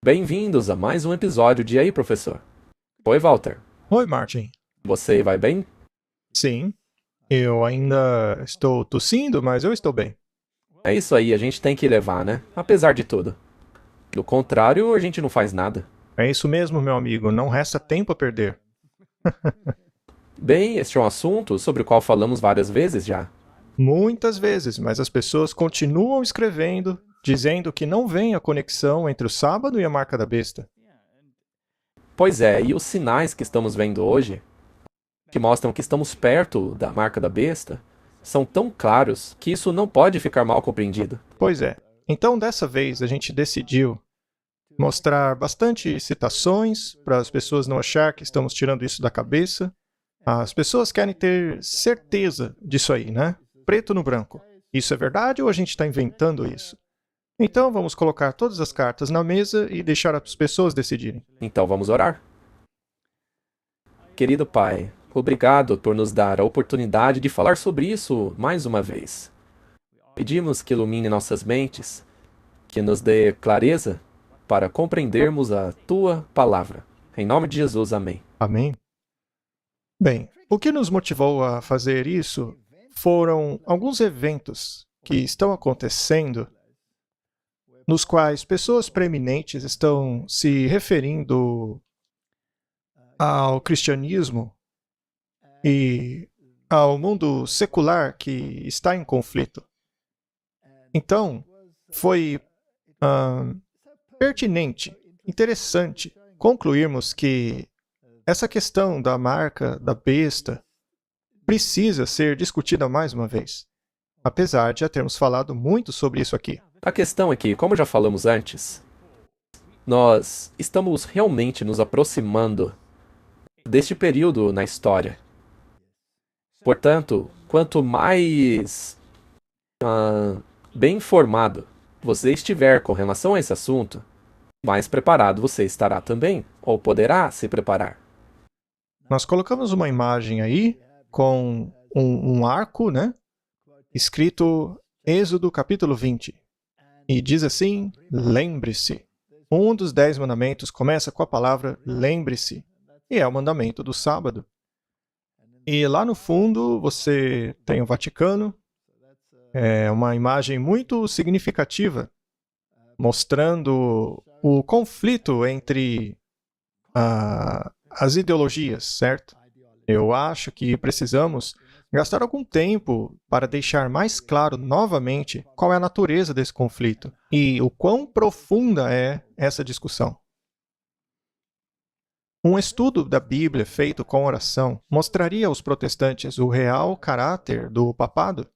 Bem-vindos a mais um episódio de Aí, Professor. Oi, Walter. Oi, Martin. Você vai bem? Sim, eu ainda estou tossindo, mas eu estou bem. É isso aí, a gente tem que levar, né? Apesar de tudo. Do contrário, a gente não faz nada. É isso mesmo, meu amigo, não resta tempo a perder. Bem, este é um assunto sobre o qual falamos várias vezes já. Muitas vezes, mas as pessoas continuam escrevendo, dizendo que não vem a conexão entre o sábado e a marca da besta. Pois é, e os sinais que estamos vendo hoje, que mostram que estamos perto da marca da besta, são tão claros que isso não pode ficar mal compreendido. Pois é, então dessa vez a gente decidiu mostrar bastante citações para as pessoas não achar que estamos tirando isso da cabeça. As pessoas querem ter certeza disso aí, né? Preto no branco. Isso é verdade ou a gente está inventando isso? Então vamos colocar todas as cartas na mesa e deixar as pessoas decidirem. Então vamos orar. Querido Pai, obrigado por nos dar a oportunidade de falar sobre isso mais uma vez. Pedimos que ilumine nossas mentes, que nos dê clareza para compreendermos a Tua palavra. Em nome de Jesus, amém. Amém? Bem, o que nos motivou a fazer isso foram alguns eventos que estão acontecendo nos quais pessoas preeminentes estão se referindo ao cristianismo e ao mundo secular que está em conflito. Então, foi pertinente, interessante concluirmos que essa questão da marca da besta precisa ser discutida mais uma vez, apesar de já termos falado muito sobre isso aqui. A questão é que, como já falamos antes, nós estamos realmente nos aproximando deste período na história. Portanto, quanto mais bem informado você estiver com relação a esse assunto, mais preparado você estará também, ou poderá se preparar. Nós colocamos uma imagem aí com um arco, né? Escrito Êxodo capítulo 20. E diz assim, lembre-se. Um dos 10 mandamentos começa com a palavra lembre-se. E é o mandamento do sábado. E lá no fundo você tem o Vaticano. É uma imagem muito significativa, mostrando o conflito entre as ideologias, certo? Eu acho que precisamos gastar algum tempo para deixar mais claro novamente qual é a natureza desse conflito e o quão profunda é essa discussão. Um estudo da Bíblia feito com oração mostraria aos protestantes o real caráter do papado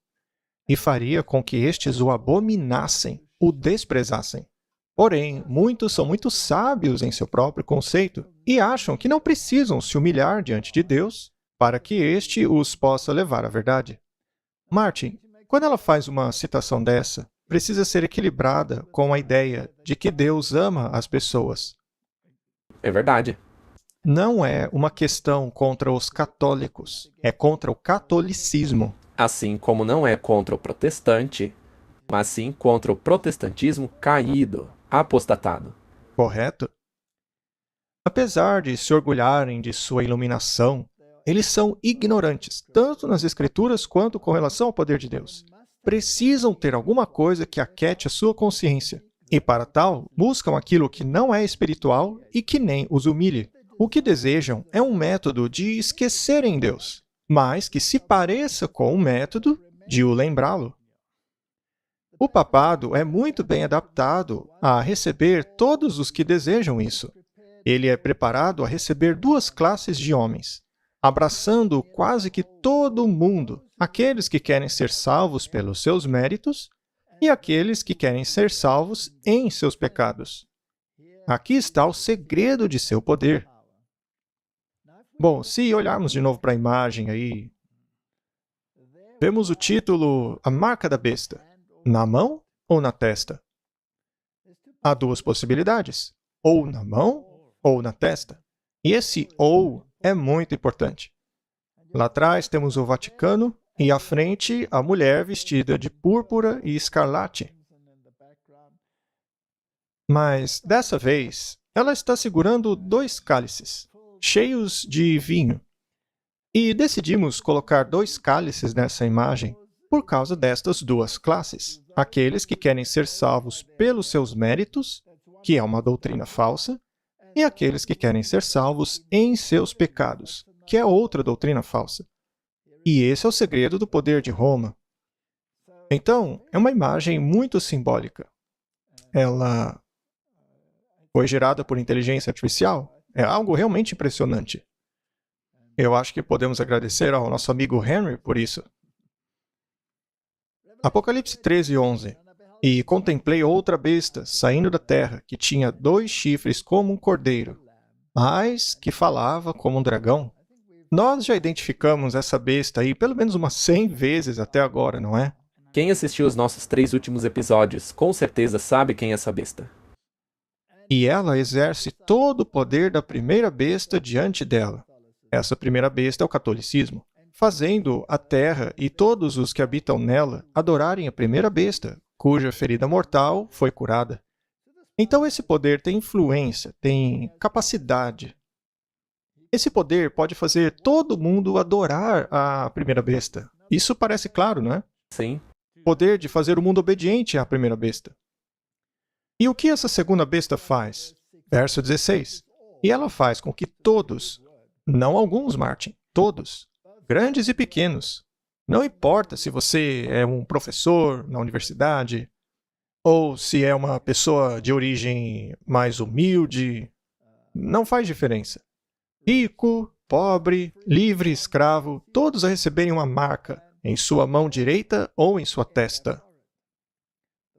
e faria com que estes o abominassem, o desprezassem. Porém, muitos são muito sábios em seu próprio conceito e acham que não precisam se humilhar diante de Deus para que este os possa levar à verdade. Martin, quando ela faz uma citação dessa, precisa ser equilibrada com a ideia de que Deus ama as pessoas. É verdade. Não é uma questão contra os católicos, é contra o catolicismo. Assim como não é contra o protestante, mas sim contra o protestantismo caído, apostatado. Correto? Apesar de se orgulharem de sua iluminação, eles são ignorantes, tanto nas Escrituras quanto com relação ao poder de Deus. Precisam ter alguma coisa que aquete a sua consciência. E para tal, buscam aquilo que não é espiritual e que nem os humilhe. O que desejam é um método de esquecerem Deus, mas que se pareça com o método de o lembrá-lo. O papado é muito bem adaptado a receber todos os que desejam isso. Ele é preparado a receber duas classes de homens, abraçando quase que todo o mundo, aqueles que querem ser salvos pelos seus méritos e aqueles que querem ser salvos em seus pecados. Aqui está o segredo de seu poder. Bom, se olharmos de novo para a imagem aí, vemos o título A Marca da Besta, na mão ou na testa? Há duas possibilidades, ou na mão ou na testa. E esse ou é muito importante. Lá atrás temos o Vaticano e à frente a mulher vestida de púrpura e escarlate. Mas, dessa vez, ela está segurando 2 cálices, cheios de vinho. E decidimos colocar 2 cálices nessa imagem por causa destas 2 classes. Aqueles que querem ser salvos pelos seus méritos, que é uma doutrina falsa, e aqueles que querem ser salvos em seus pecados, que é outra doutrina falsa. E esse é o segredo do poder de Roma. Então, é uma imagem muito simbólica. Ela foi gerada por inteligência artificial. É algo realmente impressionante. Eu acho que podemos agradecer ao nosso amigo Henry por isso. Apocalipse 13:11. E contemplei outra besta saindo da terra, que tinha 2 chifres como um cordeiro, mas que falava como um dragão. Nós já identificamos essa besta aí pelo menos umas 100 vezes até agora, não é? Quem assistiu os nossos 3 últimos episódios, com certeza sabe quem é essa besta. E ela exerce todo o poder da primeira besta diante dela. Essa primeira besta é o catolicismo, fazendo a terra e todos os que habitam nela adorarem a primeira besta, cuja ferida mortal foi curada. Então esse poder tem influência, tem capacidade. Esse poder pode fazer todo mundo adorar a primeira besta. Isso parece claro, não é? Sim, O poder de fazer o mundo obediente à primeira besta. E o que essa segunda besta faz? Verso 16. E ela faz com que todos, não alguns, Martin, todos, grandes e pequenos, não importa se você é um professor na universidade, ou se é uma pessoa de origem mais humilde, não faz diferença. Rico, pobre, livre, escravo, todos a receberem uma marca em sua mão direita ou em sua testa.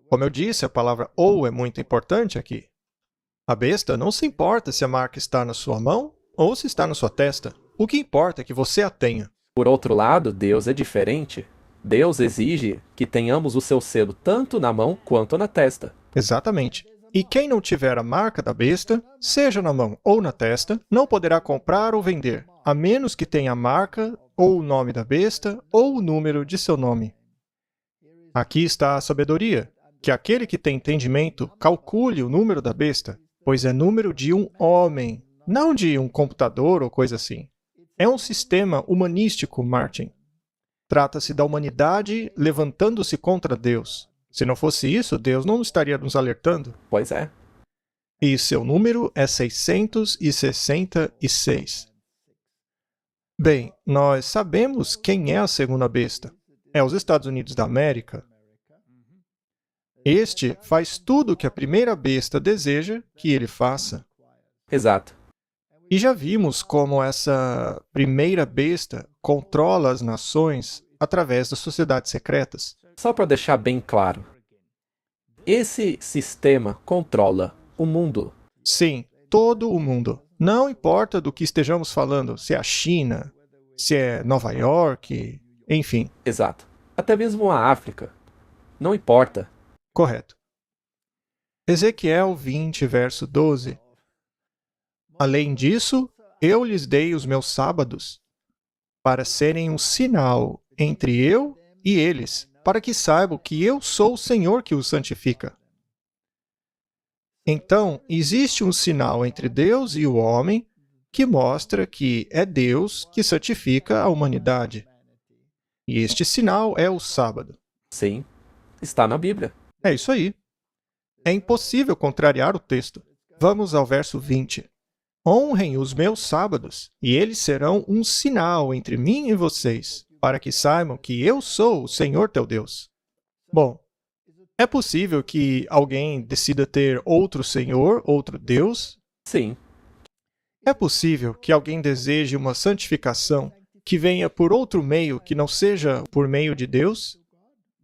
Como eu disse, a palavra ou é muito importante aqui. A besta não se importa se a marca está na sua mão ou se está na sua testa. O que importa é que você a tenha. por outro lado, Deus é diferente. Deus exige que tenhamos o seu selo tanto na mão quanto na testa. Exatamente. E quem não tiver a marca da besta, seja na mão ou na testa, não poderá comprar ou vender, a menos que tenha a marca ou o nome da besta ou o número de seu nome. Aqui está a sabedoria, que aquele que tem entendimento calcule o número da besta, pois é número de um homem, não de um computador ou coisa assim. É um sistema humanístico, Martin. Trata-se da humanidade levantando-se contra Deus. Se não fosse isso, Deus não estaria nos alertando. Pois é. E seu número é 666. Bem, nós sabemos quem é a segunda besta. É os Estados Unidos da América. Este faz tudo o que a primeira besta deseja que ele faça. Exato. E já vimos como essa primeira besta controla as nações através das sociedades secretas. Só para deixar bem claro, esse sistema controla o mundo. Sim, todo o mundo. Não importa do que estejamos falando, se é a China, se é Nova York, enfim. Exato. Até mesmo a África. Não importa. Correto. Ezequiel 20, verso 12. Além disso, eu lhes dei os meus sábados para serem um sinal entre eu e eles, para que saibam que eu sou o Senhor que os santifica. Então, existe um sinal entre Deus e o homem que mostra que é Deus que santifica a humanidade. E este sinal é o sábado. Sim, está na Bíblia. É isso aí. É impossível contrariar o texto. Vamos ao verso 20. Honrem os meus sábados, e eles serão um sinal entre mim e vocês, para que saibam que eu sou o Senhor teu Deus. Bom, é possível que alguém decida ter outro Senhor, outro Deus? Sim, É possível que alguém deseje uma santificação que venha por outro meio que não seja por meio de Deus?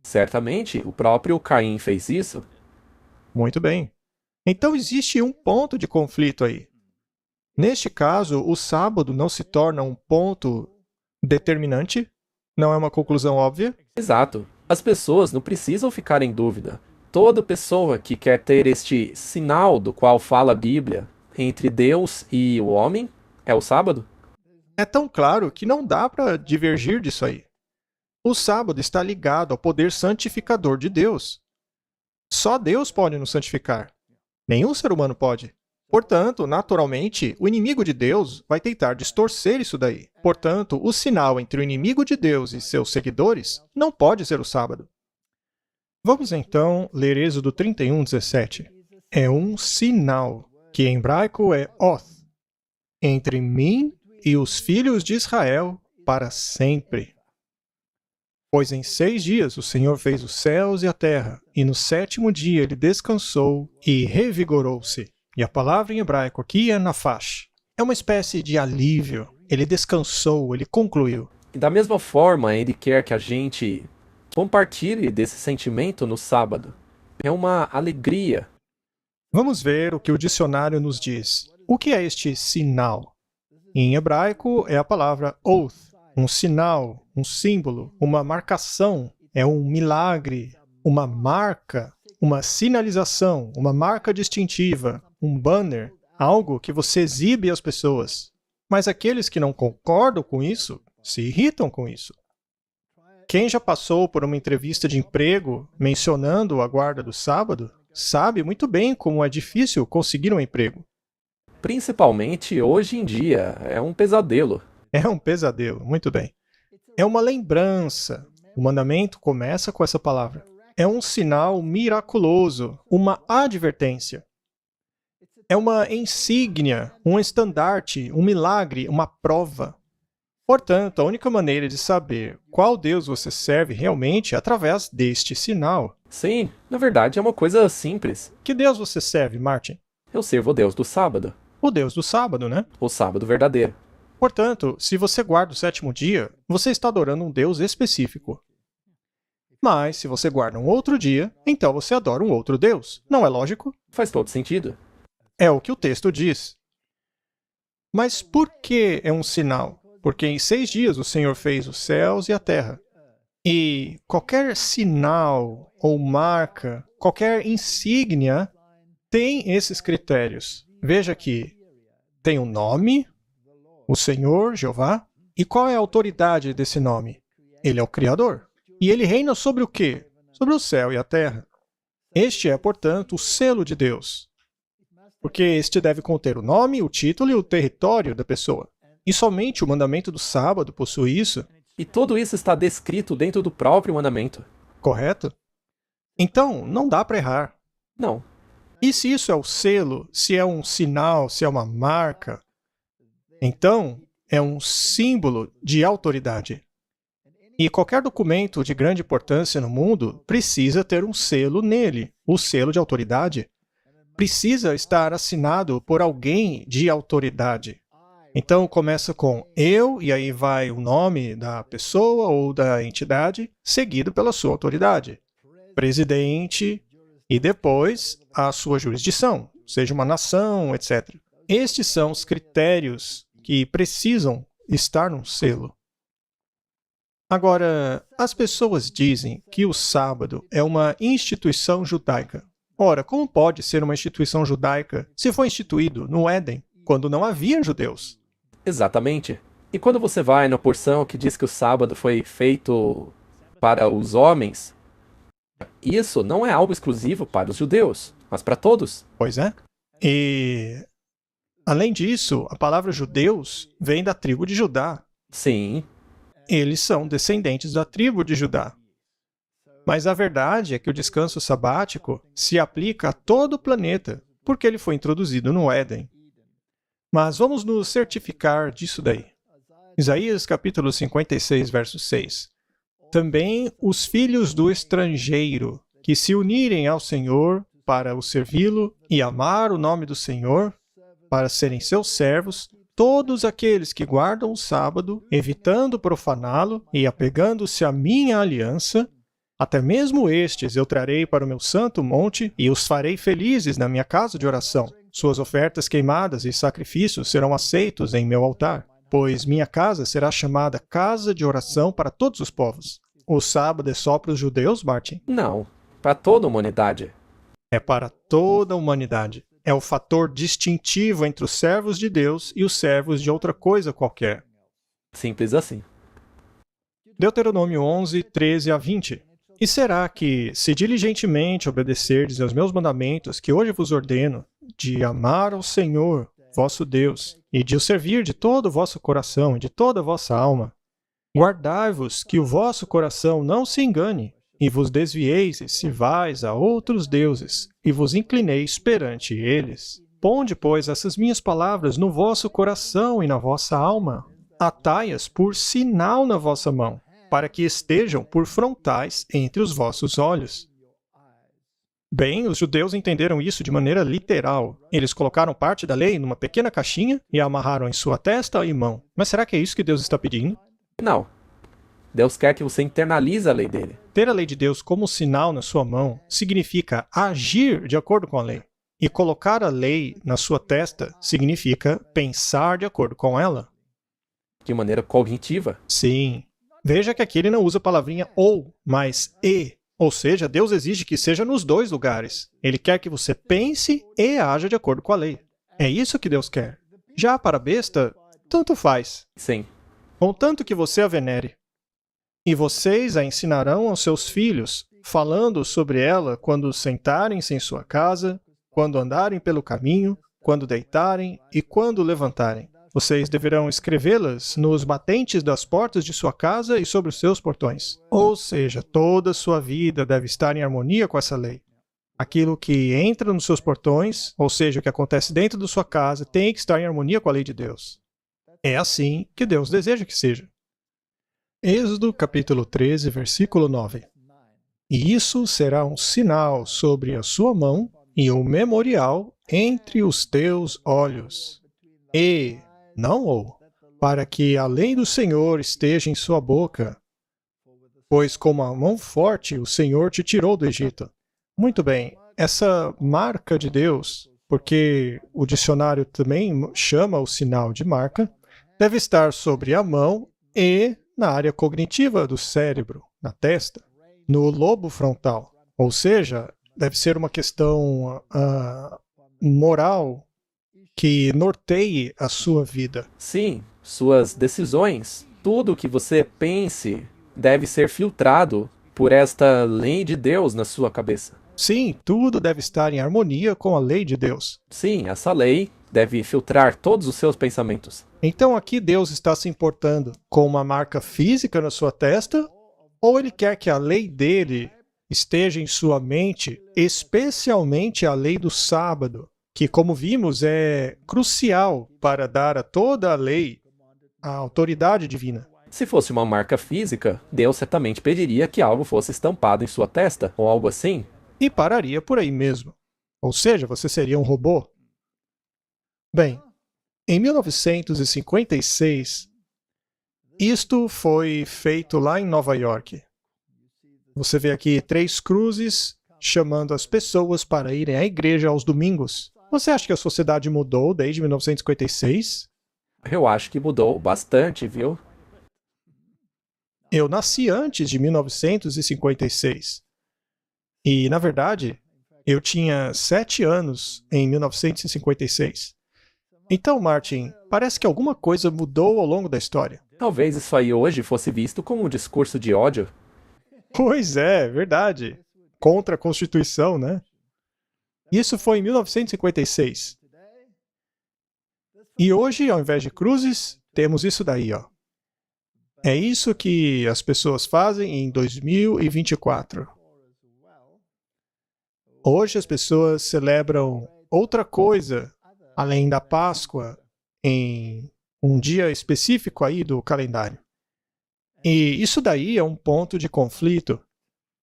certamente o próprio Caim fez isso. Muito bem. Então existe um ponto de conflito aí. Neste caso, o sábado não se torna um ponto determinante? Não é uma conclusão óbvia? Exato. As pessoas não precisam ficar em dúvida. Toda pessoa que quer ter este sinal do qual fala a Bíblia entre Deus e o homem é o sábado. É tão claro que não dá para divergir disso aí. O sábado está ligado ao poder santificador de Deus. Só Deus pode nos santificar. Nenhum ser humano pode. Portanto, naturalmente, o inimigo de Deus vai tentar distorcer isso daí. Portanto, o sinal entre o inimigo de Deus e seus seguidores não pode ser o sábado. Vamos então ler Êxodo 31:17. É um sinal, que em hebraico é oth, entre mim e os filhos de Israel para sempre. Pois em 6 dias o Senhor fez os céus e a terra, e no 7º dia ele descansou e revigorou-se. E a palavra em hebraico aqui é nafash. É uma espécie de alívio. Ele descansou, ele concluiu. E da mesma forma, ele quer que a gente compartilhe desse sentimento no sábado. É uma alegria. Vamos ver o que o dicionário nos diz. O que é este sinal? Em hebraico é a palavra oath, um sinal, um símbolo, uma marcação, é um milagre, uma marca, uma sinalização, uma marca distintiva, um banner, algo que você exibe às pessoas. Mas aqueles que não concordam com isso, se irritam com isso. Quem já passou por uma entrevista de emprego mencionando a guarda do sábado, sabe muito bem como é difícil conseguir um emprego. Principalmente hoje em dia, é um pesadelo. É um pesadelo, muito bem. É uma lembrança. O mandamento começa com essa palavra. É um sinal miraculoso, uma advertência. É uma insígnia, um estandarte, um milagre, uma prova. Portanto, a única maneira de saber qual Deus você serve realmente é através deste sinal. Sim, na verdade é uma coisa simples. Que Deus você serve, Martin? Eu sirvo o Deus do sábado. O Deus do sábado, né? O sábado verdadeiro. Portanto, se você guarda o 7º dia, você está adorando um Deus específico. Mas, se você guarda um outro dia, então você adora um outro Deus. Não é lógico? Faz todo sentido. É o que o texto diz. Mas por que é um sinal? Porque em 6 dias o Senhor fez os céus e a terra. E qualquer sinal ou marca, qualquer insígnia, tem esses critérios. Veja aqui, tem um nome, o Senhor, Jeová. E qual é a autoridade desse nome? Ele é o Criador. E ele reina sobre o quê? Sobre o céu e a terra. Este é, portanto, o selo de Deus. Porque este deve conter o nome, o título e o território da pessoa. E somente o mandamento do sábado possui isso. E tudo isso está descrito dentro do próprio mandamento. Correto? Então, não dá para errar. Não. E se isso é o selo, se é um sinal, se é uma marca, então é um símbolo de autoridade. E qualquer documento de grande importância no mundo precisa ter um selo nele, o selo de autoridade. Precisa estar assinado por alguém de autoridade. Então começa com eu, e aí vai o nome da pessoa ou da entidade, seguido pela sua autoridade. Presidente, e depois a sua jurisdição, seja uma nação, etc. Estes são os critérios que precisam estar num selo. Agora, as pessoas dizem que o sábado é uma instituição judaica. Ora, como pode ser uma instituição judaica se foi instituído no Éden, quando não havia judeus? Exatamente. E quando você vai na porção que diz que o sábado foi feito para os homens, isso não é algo exclusivo para os judeus, mas para todos. Pois é. E, além disso, a palavra judeus vem da tribo de Judá. Sim. Eles são descendentes da tribo de Judá. Mas a verdade é que o descanso sabático se aplica a todo o planeta, porque ele foi introduzido no Éden. Mas vamos nos certificar disso daí. Isaías capítulo 56, verso 6. Também os filhos do estrangeiro, que se unirem ao Senhor para o servi-lo e amar o nome do Senhor, para serem seus servos, todos aqueles que guardam o sábado, evitando profaná-lo e apegando-se à minha aliança, até mesmo estes eu trarei para o meu santo monte e os farei felizes na minha casa de oração. Suas ofertas queimadas e sacrifícios serão aceitos em meu altar, pois minha casa será chamada casa de oração para todos os povos. O sábado é só para os judeus, Martin? Não, para toda a humanidade. É para toda a humanidade. É o fator distintivo entre os servos de Deus e os servos de outra coisa qualquer. Simples assim. Deuteronômio 11, 13 a 20. E será que, se diligentemente obedecerdes aos meus mandamentos, que hoje vos ordeno, de amar ao Senhor, vosso Deus, e de o servir de todo o vosso coração e de toda a vossa alma, guardai-vos que o vosso coração não se engane, e vos desvieis e sirvais a outros deuses, e vos inclineis perante eles. Ponde, pois, essas minhas palavras no vosso coração e na vossa alma. Atai-as por sinal na vossa mão, para que estejam por frontais entre os vossos olhos. Bem, os judeus entenderam isso de maneira literal. Eles colocaram parte da lei numa pequena caixinha e a amarraram em sua testa e mão. Mas será que é isso que Deus está pedindo? Não. Deus quer que você internalize a lei dele. Ter a lei de Deus como sinal na sua mão significa agir de acordo com a lei. E colocar a lei na sua testa significa pensar de acordo com ela. De maneira cognitiva. Sim. Veja que aqui ele não usa a palavrinha ou, mas e. Ou seja, Deus exige que seja nos dois lugares. Ele quer que você pense e haja de acordo com a lei. É isso que Deus quer. Já para a besta, tanto faz. Sim. Contanto que você a venere. E vocês a ensinarão aos seus filhos, falando sobre ela quando sentarem-se em sua casa, quando andarem pelo caminho, quando deitarem e quando levantarem. Vocês deverão escrevê-las nos batentes das portas de sua casa e sobre os seus portões. Ou seja, toda a sua vida deve estar em harmonia com essa lei. Aquilo que entra nos seus portões, ou seja, o que acontece dentro da sua casa, tem que estar em harmonia com a lei de Deus. É assim que Deus deseja que seja. Êxodo capítulo 13, versículo 9. E isso será um sinal sobre a sua mão e um memorial entre os teus olhos. E, não ou, para que a lei do Senhor esteja em sua boca, pois com a mão forte o Senhor te tirou do Egito. Muito bem, essa marca de Deus, porque o dicionário também chama o sinal de marca, deve estar sobre a mão e na área cognitiva do cérebro, na testa, no lobo frontal. Ou seja, deve ser uma questão moral que norteie a sua vida. Sim, suas decisões, tudo que você pense deve ser filtrado por esta lei de Deus na sua cabeça. Sim, tudo deve estar em harmonia com a lei de Deus. Sim, essa lei deve filtrar todos os seus pensamentos. Então aqui Deus está se importando com uma marca física na sua testa, ou Ele quer que a lei dele esteja em sua mente, especialmente a lei do sábado, que, como vimos, é crucial para dar a toda a lei a autoridade divina. Se fosse uma marca física, Deus certamente pediria que algo fosse estampado em sua testa, ou algo assim. E pararia por aí mesmo. Ou seja, você seria um robô. Bem, em 1956, isto foi feito lá em Nova York. Você vê aqui 3 cruzes chamando as pessoas para irem à igreja aos domingos. Você acha que a sociedade mudou desde 1956? Eu acho que mudou bastante, viu? Eu nasci antes de 1956. E, na verdade, eu tinha 7 anos em 1956. Então, Martin, parece que alguma coisa mudou ao longo da história. Talvez isso aí hoje fosse visto como um discurso de ódio. Pois é, verdade. Contra a Constituição, né? Isso foi em 1956. E hoje, ao invés de cruzes, temos isso daí, ó. É isso que as pessoas fazem em 2024. Hoje as pessoas celebram outra coisa, além da Páscoa, em um dia específico aí do calendário. E isso daí é um ponto de conflito.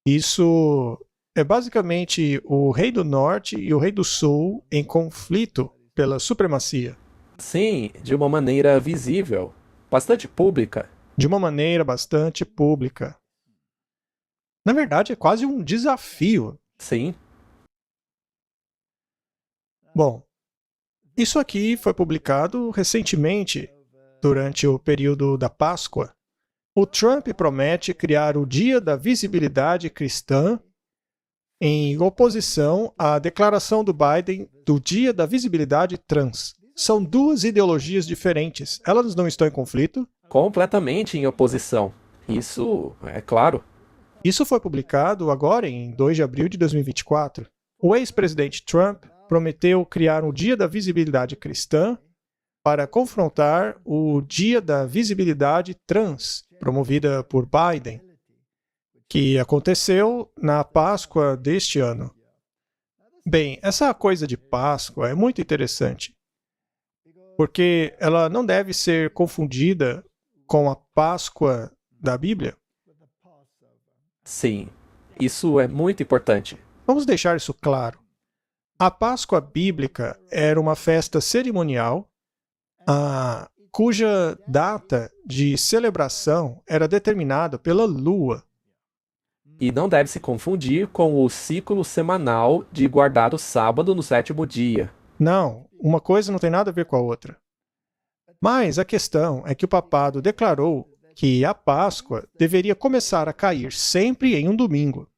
Isso é basicamente o Rei do Norte e o Rei do Sul em conflito pela supremacia. Sim, de uma maneira visível, bastante pública. De uma maneira bastante pública. Na verdade, é quase um desafio. Sim. Bom, isso aqui foi publicado recentemente, durante o período da Páscoa. O Trump promete criar o Dia da Visibilidade Cristã em oposição à declaração do Biden do Dia da Visibilidade Trans. São 2 ideologias diferentes. Elas não estão em conflito? Completamente em oposição. Isso é claro. Isso foi publicado agora em 2 de abril de 2024. O ex-presidente Trump prometeu criar um Dia da Visibilidade Cristã para confrontar o Dia da Visibilidade Trans, promovida por Biden, que aconteceu na Páscoa deste ano. Bem, essa coisa de Páscoa é muito interessante, porque ela não deve ser confundida com a Páscoa da Bíblia. Sim, isso é muito importante. Vamos deixar isso claro. A Páscoa bíblica era uma festa cerimonial cuja data de celebração era determinada pela lua. E não deve se confundir com o ciclo semanal de guardar o sábado no 7º dia. Não, uma coisa não tem nada a ver com a outra. Mas a questão é que o papado declarou que a Páscoa deveria começar a cair sempre em um domingo.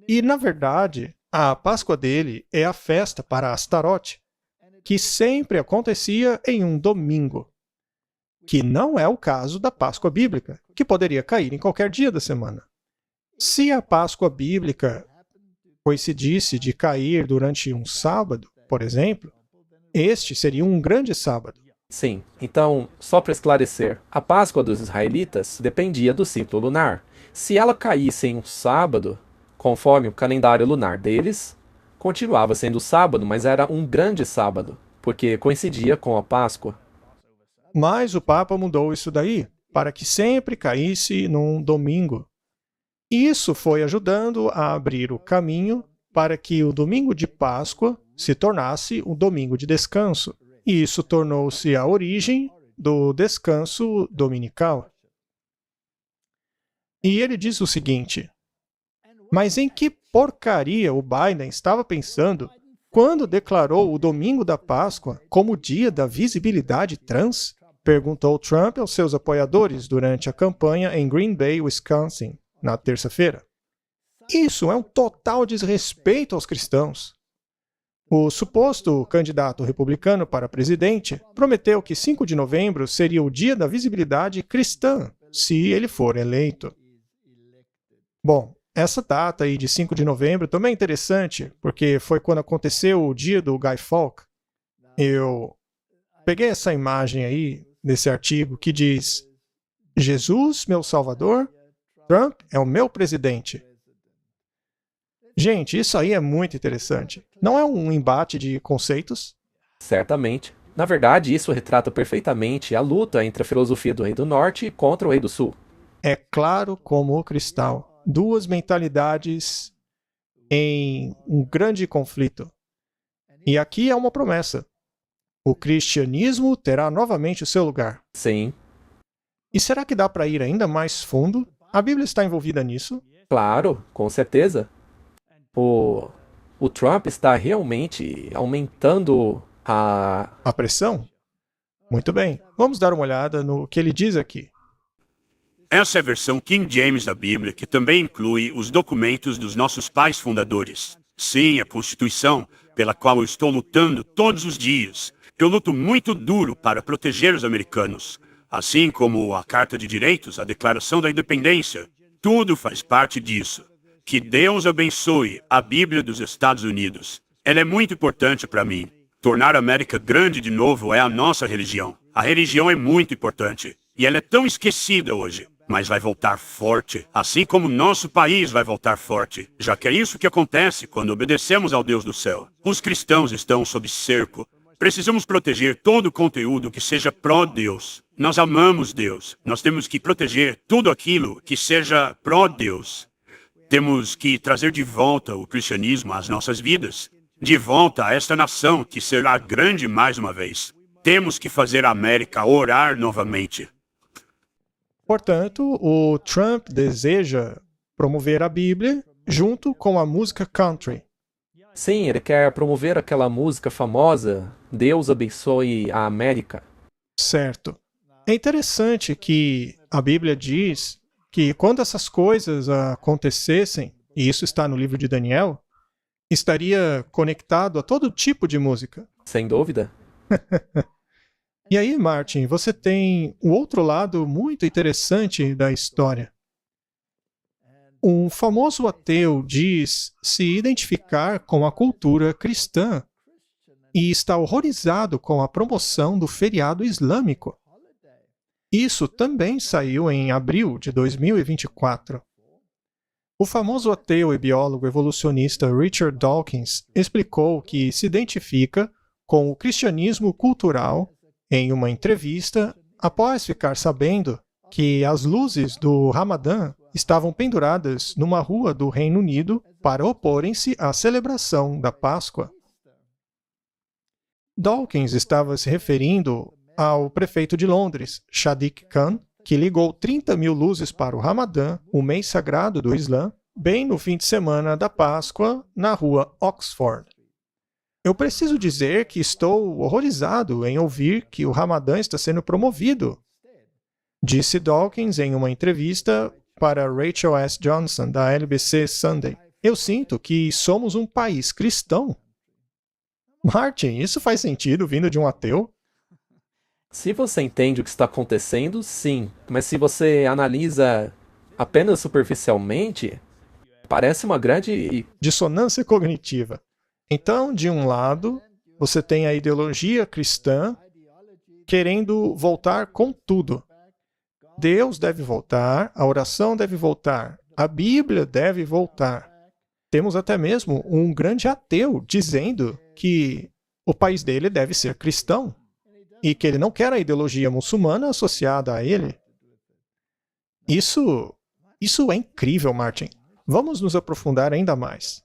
E, na verdade, a Páscoa dele é a festa para Astarote, que sempre acontecia em um domingo, que não é o caso da Páscoa bíblica, que poderia cair em qualquer dia da semana. Se a Páscoa bíblica coincidisse de cair durante um sábado, por exemplo, este seria um grande sábado. Sim, então, só para esclarecer, a Páscoa dos israelitas dependia do ciclo lunar. Se ela caísse em um sábado, conforme o calendário lunar deles, continuava sendo sábado, mas era um grande sábado, porque coincidia com a Páscoa. Mas o Papa mudou isso daí, para que sempre caísse num domingo. Isso foi ajudando a abrir o caminho para que o domingo de Páscoa se tornasse um domingo de descanso. E isso tornou-se a origem do descanso dominical. E ele diz o seguinte: mas em que porcaria o Biden estava pensando quando declarou o domingo da Páscoa como dia da visibilidade trans? Perguntou Trump aos seus apoiadores durante a campanha em Green Bay, Wisconsin, na terça-feira. Isso é um total desrespeito aos cristãos. O suposto candidato republicano para presidente prometeu que 5 de novembro seria o dia da visibilidade cristã, se ele for eleito. Bom, essa data aí de 5 de novembro também é interessante, porque foi quando aconteceu o dia do Guy Fawkes. Eu peguei essa imagem aí, desse artigo, que diz: Jesus, meu salvador, Trump é o meu presidente. Gente, isso aí é muito interessante. Não é um embate de conceitos? Certamente. Na verdade, isso retrata perfeitamente a luta entre a filosofia do Rei do Norte contra o Rei do Sul. É claro como o cristal. Duas mentalidades em um grande conflito. E aqui é uma promessa. O cristianismo terá novamente o seu lugar. Sim, E será que dá para ir ainda mais fundo? A Bíblia está envolvida nisso? claro, com certeza. O Trump está realmente aumentando A pressão? Muito bem. Vamos dar uma olhada no que ele diz aqui. Essa é a versão King James da Bíblia, que também inclui os documentos dos nossos pais fundadores. Sim, a Constituição, pela qual eu estou lutando todos os dias. Eu luto muito duro para proteger os americanos. Assim como a Carta de Direitos, a Declaração da Independência. Tudo faz parte disso. Que Deus abençoe a Bíblia dos Estados Unidos. Ela é muito importante para mim. Tornar a América grande de novo é a nossa religião. A religião é muito importante. E ela é tão esquecida hoje. Mas vai voltar forte, assim como nosso país vai voltar forte, já que é isso que acontece quando obedecemos ao Deus do céu. Os cristãos estão sob cerco. Precisamos proteger todo o conteúdo que seja pró-Deus. Nós amamos Deus. Nós temos que proteger tudo aquilo que seja pró-Deus. Temos que trazer de volta o cristianismo às nossas vidas. De volta a esta nação que será grande mais uma vez. Temos que fazer a América orar novamente. Portanto, o Trump deseja promover a Bíblia junto com a música country. Sim, ele quer promover aquela música famosa, Deus abençoe a América. Certo. É interessante que a Bíblia diz que quando essas coisas acontecessem, e isso está no livro de Daniel, estaria conectado a todo tipo de música. Sem dúvida. E aí, Martin, você tem um outro lado muito interessante da história. Um famoso ateu diz se identificar com a cultura cristã e está horrorizado com a promoção do feriado islâmico. Isso também saiu em abril de 2024. O famoso ateu e biólogo evolucionista Richard Dawkins explicou que se identifica com o cristianismo cultural em uma entrevista após ficar sabendo que as luzes do Ramadã estavam penduradas numa rua do Reino Unido para oporem-se à celebração da Páscoa. Dawkins estava se referindo ao prefeito de Londres, Sadiq Khan, que ligou 30.000 luzes para o Ramadã, o mês sagrado do Islã, bem no fim de semana da Páscoa, na rua Oxford. Eu preciso dizer que estou horrorizado em ouvir que o Ramadã está sendo promovido, disse Dawkins em uma entrevista para Rachel S. Johnson, da LBC Sunday. Eu sinto que somos um país cristão. Martin, isso faz sentido vindo de um ateu? Se você entende o que está acontecendo, sim. Mas se você analisa apenas superficialmente, parece uma grande... Dissonância cognitiva. Então, de um lado, você tem a ideologia cristã querendo voltar com tudo. Deus deve voltar, a oração deve voltar, a Bíblia deve voltar. Temos até mesmo um grande ateu dizendo que o país dele deve ser cristão e que ele não quer a ideologia muçulmana associada a ele. Isso é incrível, Martin. Vamos nos aprofundar ainda mais.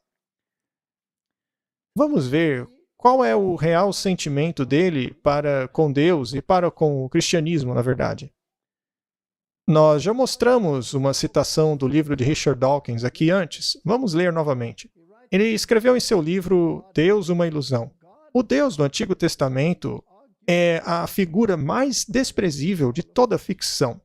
Vamos ver qual é o real sentimento dele para com Deus e para com o cristianismo, na verdade. Nós já mostramos uma citação do livro de Richard Dawkins aqui antes. Vamos ler novamente. Ele escreveu em seu livro Deus, uma ilusão. O Deus do Antigo Testamento é a figura mais desprezível de toda a ficção.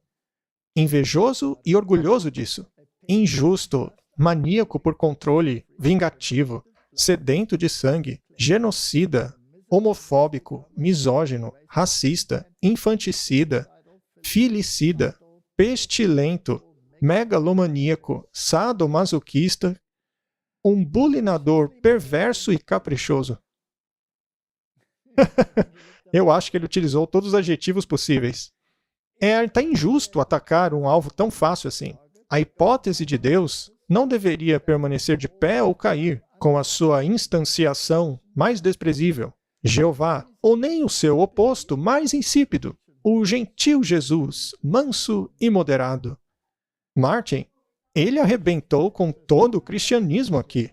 Invejoso e orgulhoso disso. Injusto, maníaco por controle, vingativo, sedento de sangue, genocida, homofóbico, misógino, racista, infanticida, filicida, pestilento, megalomaníaco, sadomasoquista, um bulinador perverso e caprichoso. Eu acho que ele utilizou todos os adjetivos possíveis. Tá injusto atacar um alvo tão fácil assim. A hipótese de Deus não deveria permanecer de pé ou cair com a sua instanciação mais desprezível, Jeová, ou nem o seu oposto mais insípido, o gentil Jesus, manso e moderado. Martin, ele arrebentou com todo o cristianismo aqui.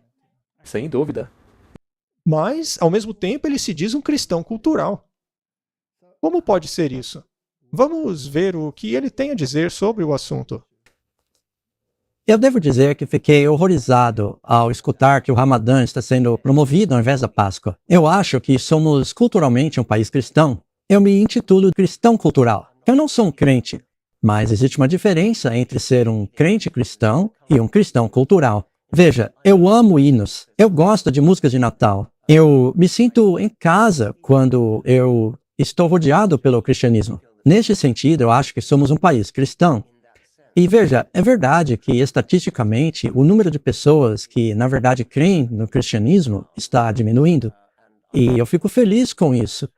Sem dúvida. Mas, ao mesmo tempo, ele se diz um cristão cultural. Como pode ser isso? Vamos ver o que ele tem a dizer sobre o assunto. Eu devo dizer que fiquei horrorizado ao escutar que o Ramadã está sendo promovido ao invés da Páscoa. Eu acho que somos culturalmente um país cristão. Eu me intitulo cristão cultural. Eu não sou um crente, mas existe uma diferença entre ser um crente cristão e um cristão cultural. Veja, eu amo hinos. Eu gosto de músicas de Natal. Eu me sinto em casa quando eu estou rodeado pelo cristianismo. Neste sentido, eu acho que somos um país cristão. E veja, é verdade que estatisticamente o número de pessoas que na verdade creem no cristianismo está diminuindo. E eu fico feliz com isso.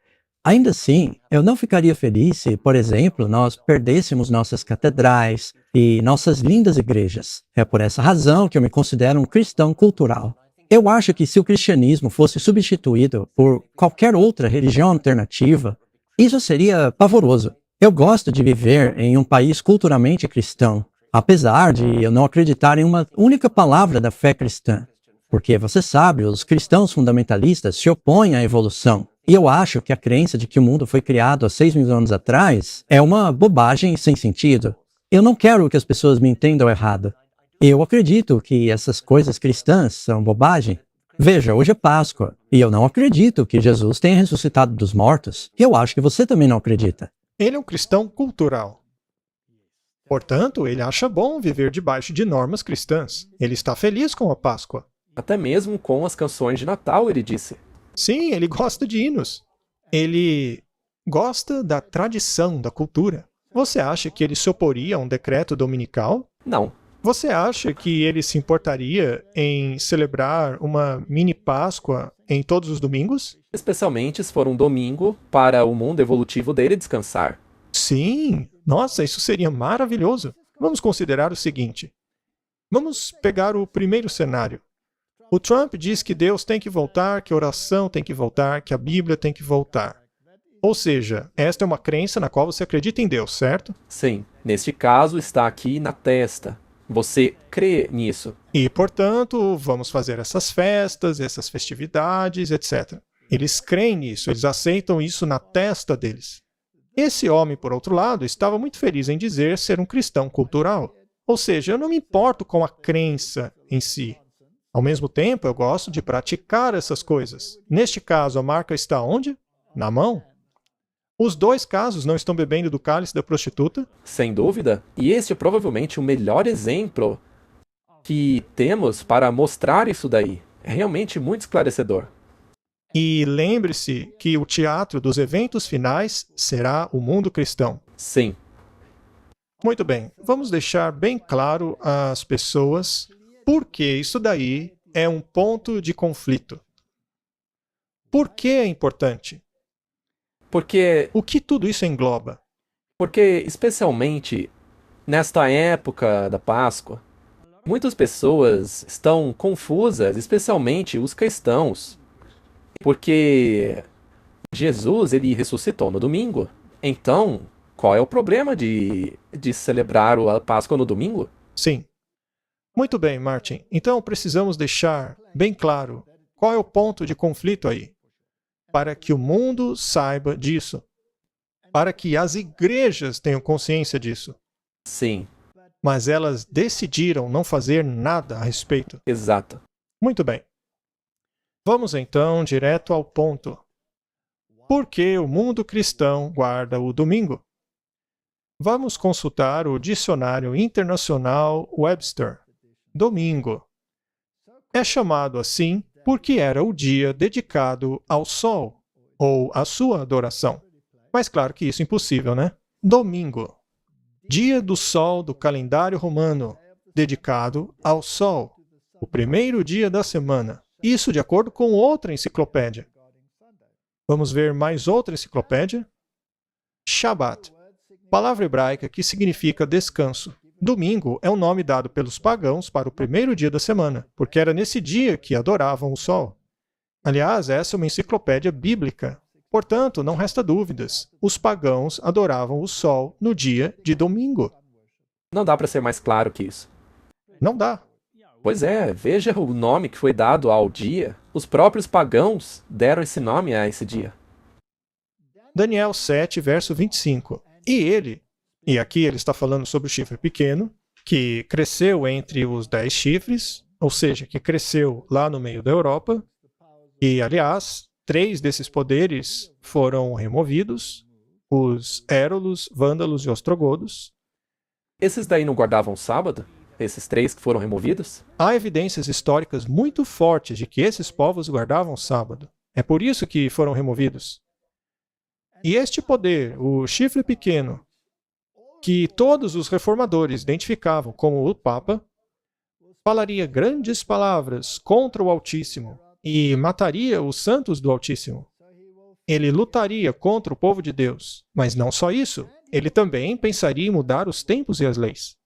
Ainda assim, eu não ficaria feliz se, por exemplo, nós perdêssemos nossas catedrais e nossas lindas igrejas. É por essa razão que eu me considero um cristão cultural. Eu acho que se o cristianismo fosse substituído por qualquer outra religião alternativa, isso seria pavoroso. Eu gosto de viver em um país culturalmente cristão, apesar de eu não acreditar em uma única palavra da fé cristã. Porque, você sabe, os cristãos fundamentalistas se opõem à evolução. E eu acho que a crença de que o mundo foi criado há 6.000 anos atrás é uma bobagem sem sentido. Eu não quero que as pessoas me entendam errado. Eu acredito que essas coisas cristãs são bobagem. Veja, hoje é Páscoa, e eu não acredito que Jesus tenha ressuscitado dos mortos. E eu acho que você também não acredita. Ele é um cristão cultural. Portanto, ele acha bom viver debaixo de normas cristãs. Ele está feliz com a Páscoa. Até mesmo com as canções de Natal, ele disse. Sim, ele gosta de hinos. Ele gosta da tradição, da cultura. Você acha que ele se oporia a um decreto dominical? Não. Você acha que ele se importaria em celebrar uma mini Páscoa em todos os domingos? Especialmente se for um domingo para o mundo evolutivo dele descansar. Sim! Nossa, isso seria maravilhoso! Vamos considerar o seguinte. Vamos pegar o primeiro cenário. O Trump diz que Deus tem que voltar, que a oração tem que voltar, que a Bíblia tem que voltar. Ou seja, esta é uma crença na qual você acredita em Deus, certo? Sim, neste caso está aqui na testa. Você crê nisso. E, portanto, vamos fazer essas festas, essas festividades, etc. Eles creem nisso, eles aceitam isso na testa deles. Esse homem, por outro lado, estava muito feliz em dizer ser um cristão cultural. Ou seja, eu não me importo com a crença em si. Ao mesmo tempo, eu gosto de praticar essas coisas. Neste caso, a marca está onde? Na mão. Os dois casos não estão bebendo do cálice da prostituta? Sem dúvida. E este é provavelmente o melhor exemplo que temos para mostrar isso daí. É realmente muito esclarecedor. E lembre-se que o teatro dos eventos finais será o mundo cristão. Sim. Muito bem, vamos deixar bem claro às pessoas por que isso daí é um ponto de conflito. Por que é importante? Porque O que tudo isso engloba? Porque, especialmente nesta época da Páscoa, muitas pessoas estão confusas, especialmente os cristãos, porque Jesus ele ressuscitou no domingo. Então, qual é o problema de celebrar a Páscoa no domingo? Sim. Muito bem, Martin. Então precisamos deixar bem claro qual é o ponto de conflito aí, para que o mundo saiba disso, para que as igrejas tenham consciência disso. Sim, Mas elas decidiram não fazer nada a respeito. exato. Muito bem. Vamos então direto ao ponto. Por que o mundo cristão guarda o domingo? Vamos consultar o Dicionário Internacional Webster. Domingo. É chamado assim porque era o dia dedicado ao sol, ou à sua adoração. Mas claro que isso é impossível, né? Domingo. Dia do sol do calendário romano, dedicado ao sol. O primeiro dia da semana. Isso de acordo com outra enciclopédia. Vamos ver mais outra enciclopédia. Shabat. Palavra hebraica que significa descanso. Domingo é o nome dado pelos pagãos para o primeiro dia da semana, porque era nesse dia que adoravam o sol. Aliás, essa é uma enciclopédia bíblica. Portanto, não resta dúvidas. Os pagãos adoravam o sol no dia de domingo. Não dá para ser mais claro que isso. Não dá. Pois é, veja o nome que foi dado ao dia. Os próprios pagãos deram esse nome a esse dia. Daniel 7, verso 25. E aqui ele está falando sobre o chifre pequeno, que cresceu entre os 10 chifres, ou seja, que cresceu lá no meio da Europa. E, aliás, 3 desses poderes foram removidos, os Érolos, Vândalos e Ostrogodos. Esses daí não guardavam sábado? Esses 3 que foram removidos? Há evidências históricas muito fortes de que esses povos guardavam sábado. É por isso que foram removidos. E este poder, o chifre pequeno, que todos os reformadores identificavam como o Papa, falaria grandes palavras contra o Altíssimo e mataria os santos do Altíssimo. Ele lutaria contra o povo de Deus, mas não só isso, ele também pensaria em mudar os tempos e as leis.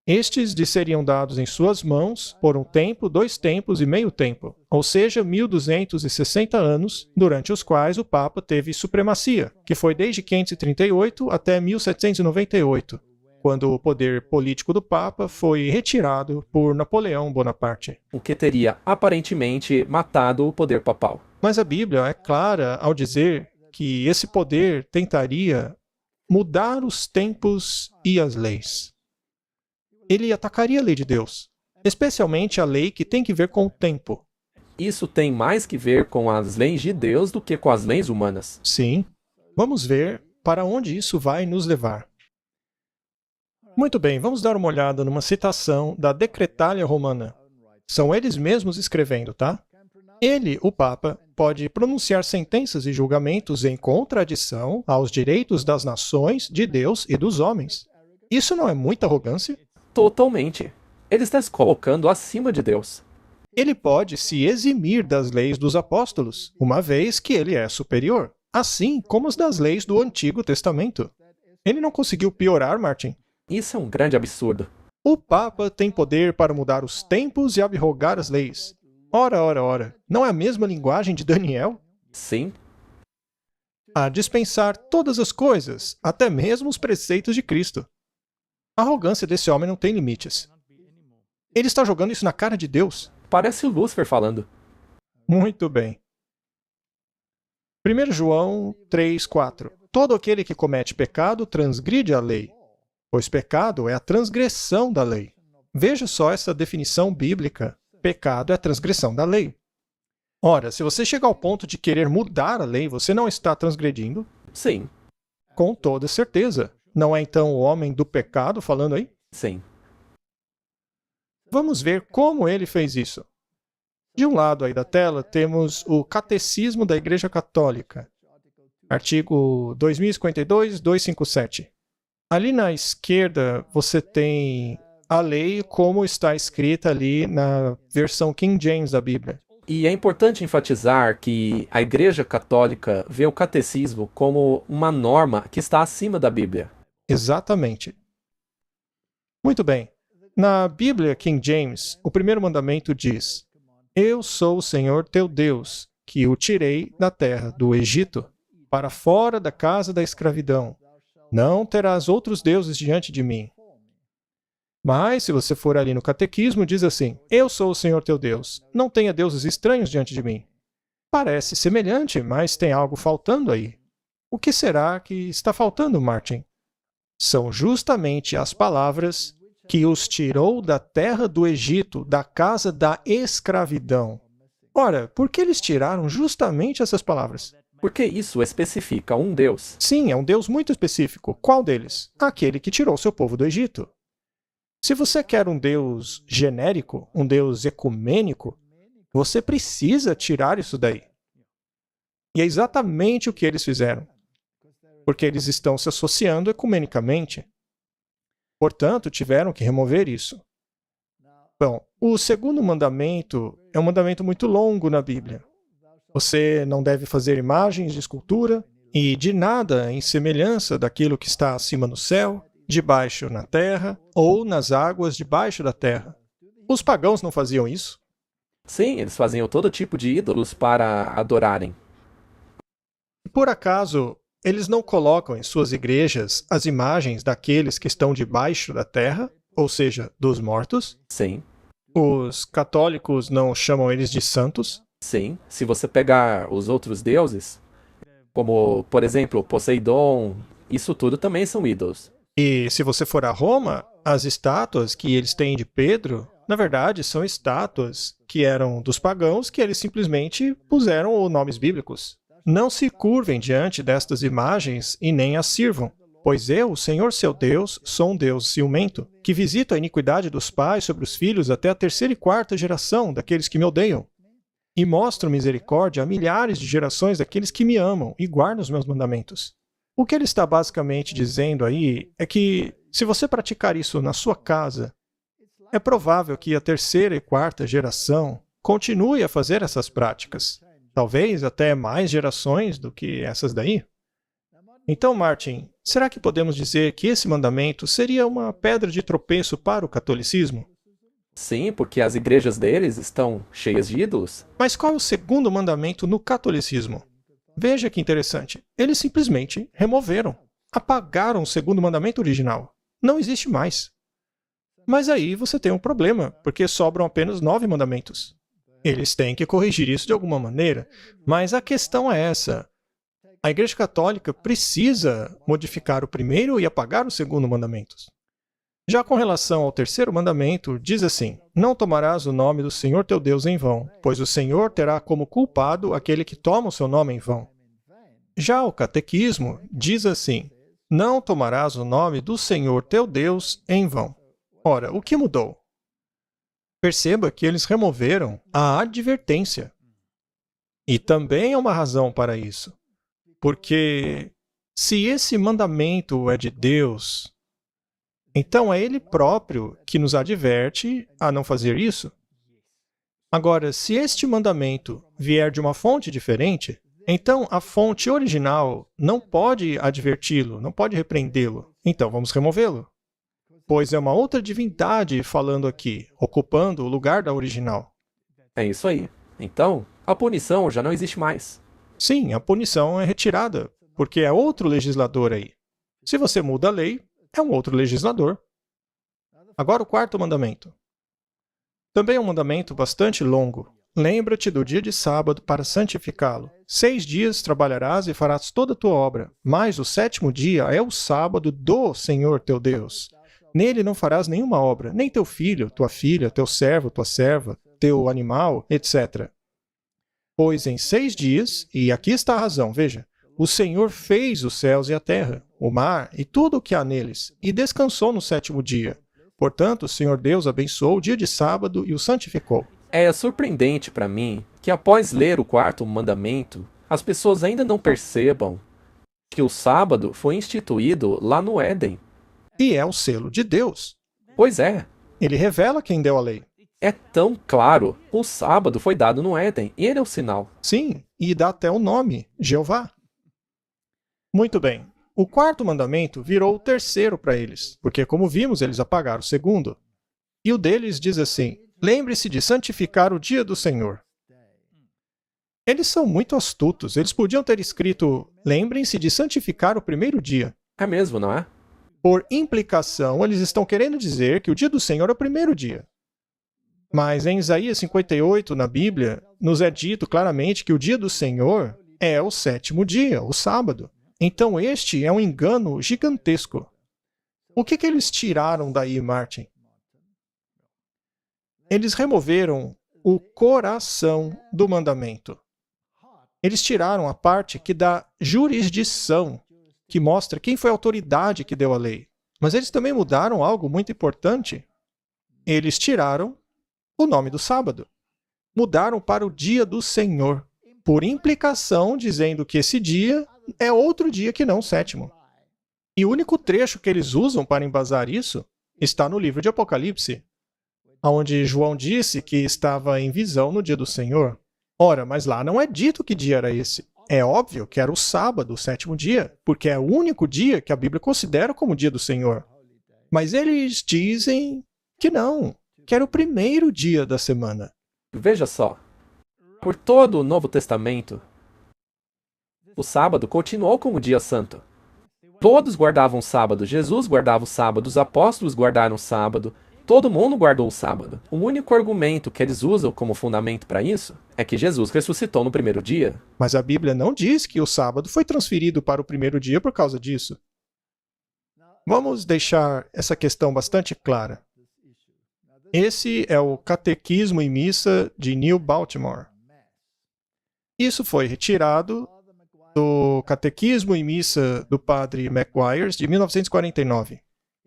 Estes lhe seriam dados em suas mãos por um tempo, 2 tempos e meio tempo, ou seja, 1260 anos, durante os quais o Papa teve supremacia, que foi desde 538 até 1798, quando o poder político do Papa foi retirado por Napoleão Bonaparte. O que teria aparentemente matado o poder papal. Mas a Bíblia é clara ao dizer que esse poder tentaria mudar os tempos e as leis. Ele atacaria a lei de Deus, especialmente a lei que tem que ver com o tempo. Isso tem mais que ver com as leis de Deus do que com as leis humanas. Sim. Vamos ver para onde isso vai nos levar. Muito bem, vamos dar uma olhada numa citação da Decretália Romana. São eles mesmos escrevendo, tá? Ele, o Papa, pode pronunciar sentenças e julgamentos em contradição aos direitos das nações, de Deus e dos homens. Isso não é muita arrogância? Totalmente. Ele está se colocando acima de Deus. Ele pode se eximir das leis dos apóstolos, uma vez que ele é superior, assim como as das leis do Antigo Testamento. Ele não conseguiu piorar, Martin. Isso é um grande absurdo. O Papa tem poder para mudar os tempos e abrogar as leis. Ora, ora, ora, não é a mesma linguagem de Daniel? Sim, A dispensar todas as coisas, até mesmo os preceitos de Cristo. A arrogância desse homem não tem limites. Ele está jogando isso na cara de Deus. parece o Lúcifer falando. Muito bem. 1 João 3,4. Todo aquele que comete pecado transgride a lei, pois pecado é a transgressão da lei. Veja só essa definição bíblica. Pecado é a transgressão da lei. Ora, se você chegar ao ponto de querer mudar a lei, você não está transgredindo? Sim, Com toda certeza. Não é então o homem do pecado falando aí? sim. Vamos ver como ele fez isso. De um lado aí da tela temos o Catecismo da Igreja Católica, artigo 2052, 257. Ali na esquerda você tem a lei como está escrita ali na versão King James da Bíblia. E é importante enfatizar que a Igreja Católica vê o catecismo como uma norma que está acima da Bíblia. Exatamente. Muito bem. Na Bíblia King James, o primeiro mandamento diz: Eu sou o Senhor teu Deus, que o tirei da terra do Egito, para fora da casa da escravidão. Não terás outros deuses diante de mim. Mas, se você for ali no catequismo, diz assim: Eu sou o Senhor teu Deus, não tenha deuses estranhos diante de mim. Parece semelhante, mas tem algo faltando aí. O que será que está faltando, Martin? São justamente as palavras que os tirou da terra do Egito, da casa da escravidão. Ora, por que eles tiraram justamente essas palavras? Porque isso especifica um Deus. Sim, é um Deus muito específico. Qual deles? Aquele que tirou seu povo do Egito. Se você quer um Deus genérico, um Deus ecumênico, você precisa tirar isso daí. E é exatamente o que eles fizeram. Porque eles estão se associando ecumenicamente. Portanto, tiveram que remover isso. Bom, o segundo mandamento é um mandamento muito longo na Bíblia. Você não deve fazer imagens de escultura e de nada em semelhança daquilo que está acima no céu, debaixo na terra ou nas águas debaixo da terra. Os pagãos não faziam isso? Sim, eles faziam todo tipo de ídolos para adorarem. Por acaso, eles não colocam em suas igrejas as imagens daqueles que estão debaixo da terra, ou seja, dos mortos? Sim, Os católicos não chamam eles de santos? sim. Se você pegar os outros deuses, como, por exemplo, Poseidon, isso tudo também são ídolos. E se você for a Roma, as estátuas que eles têm de Pedro, na verdade, são estátuas que eram dos pagãos que eles simplesmente puseram os nomes bíblicos. Não se curvem diante destas imagens e nem as sirvam, pois eu, o Senhor seu Deus, sou um Deus ciumento, que visito a iniquidade dos pais sobre os filhos até a terceira e quarta geração daqueles que me odeiam. E mostro misericórdia a milhares de gerações daqueles que me amam e guardam os meus mandamentos. O que ele está basicamente dizendo aí é que, se você praticar isso na sua casa, é provável que a terceira e quarta geração continue a fazer essas práticas. Talvez até mais gerações do que essas daí. Então, Martin, será que podemos dizer que esse mandamento seria uma pedra de tropeço para o catolicismo? Sim, porque as igrejas deles estão cheias de ídolos. Mas qual é o segundo mandamento no catolicismo? Veja que interessante. Eles simplesmente removeram, apagaram o segundo mandamento original. Não existe mais. Mas aí você tem um problema, porque sobram apenas 9 mandamentos. Eles têm que corrigir isso de alguma maneira, mas a questão é essa. A Igreja Católica precisa modificar o primeiro e apagar o segundo mandamento. Já com relação ao terceiro mandamento, diz assim: Não tomarás o nome do Senhor teu Deus em vão, pois o Senhor terá como culpado aquele que toma o seu nome em vão. Já o catequismo diz assim: Não tomarás o nome do Senhor teu Deus em vão. Ora, o que mudou? Perceba que eles removeram a advertência. E também há uma razão para isso. Porque se esse mandamento é de Deus, Então é Ele próprio que nos adverte a não fazer isso. Agora, se este mandamento vier de uma fonte diferente, então a fonte original não pode adverti-lo, não pode repreendê-lo. Então vamos removê-lo. Pois é uma outra divindade falando aqui, ocupando o lugar da original. É isso aí. Então, a punição já não existe mais. Sim, a punição é retirada, porque é outro legislador aí. Se você muda a lei, é um outro legislador. Agora o quarto mandamento. Também é um mandamento bastante longo. Lembra-te do dia de sábado para santificá-lo. 6 dias trabalharás e farás toda a tua obra, mas o 7º dia é o sábado do Senhor teu Deus. Nele não farás nenhuma obra, nem teu filho, tua filha, teu servo, tua serva, teu animal, etc. Pois em 6 dias, e aqui está a razão, veja, o Senhor fez os céus e a terra, o mar e tudo o que há neles, e descansou no 7º dia. Portanto, o Senhor Deus abençoou o dia de sábado e o santificou. É surpreendente para mim que após ler o quarto mandamento, as pessoas ainda não percebam que o sábado foi instituído lá no Éden. E é o selo de Deus. Pois é, Ele revela quem deu a lei. é tão claro. O sábado foi dado no Éden, e ele é o sinal. Sim, e dá até o nome, Jeová. Muito bem. O quarto mandamento virou o terceiro para eles, porque, como vimos, eles apagaram o segundo. E o deles diz assim: lembre-se de santificar o dia do Senhor. Eles são muito astutos. Eles podiam ter escrito: lembrem-se de santificar o primeiro dia. É mesmo, não é? Por implicação, eles estão querendo dizer que o dia do Senhor é o primeiro dia. Mas em Isaías 58, na Bíblia, nos é dito claramente que o dia do Senhor é o 7º dia, o sábado. Então este é um engano gigantesco. O que eles tiraram daí, Martin? Eles removeram o coração do mandamento. Eles tiraram a parte que dá jurisdição, que mostra quem foi a autoridade que deu a lei. Mas eles também mudaram algo muito importante. Eles tiraram o nome do sábado. Mudaram para o dia do Senhor, por implicação, dizendo que esse dia é outro dia que não o 7º. E o único trecho que eles usam para embasar isso está no livro de Apocalipse, onde João disse que estava em visão no dia do Senhor. Ora, mas lá não é dito que dia era esse. É óbvio que era o sábado, o 7º dia, porque é o único dia que a Bíblia considera como dia do Senhor. Mas eles dizem que não, que era o primeiro dia da semana. Veja só. Por todo o Novo Testamento, o sábado continuou como dia santo. Todos guardavam o sábado. Jesus guardava o sábado, os apóstolos guardaram o sábado. Todo mundo guardou o sábado. O único argumento que eles usam como fundamento para isso é que Jesus ressuscitou no primeiro dia. Mas a Bíblia não diz que o sábado foi transferido para o primeiro dia por causa disso. Vamos deixar essa questão bastante clara. Esse é o Catequismo e Missa de New Baltimore. Isso foi retirado do Catequismo e Missa do padre McGuire de 1949.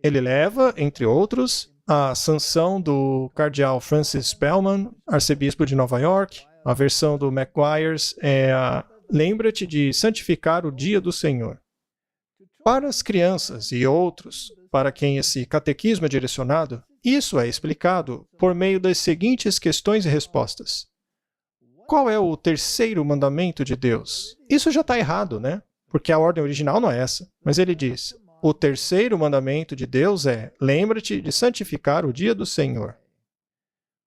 Ele leva, entre outros, a sanção do cardeal Francis Spellman, arcebispo de Nova York. A versão do McGuire é a lembra-te de santificar o dia do Senhor. Para as crianças e outros, para quem esse catequismo é direcionado, isso é explicado por meio das seguintes questões e respostas. Qual é o terceiro mandamento de Deus? Isso já está errado, né? Porque a ordem original não é essa. Mas ele diz, o terceiro mandamento de Deus é, lembra-te de santificar o dia do Senhor.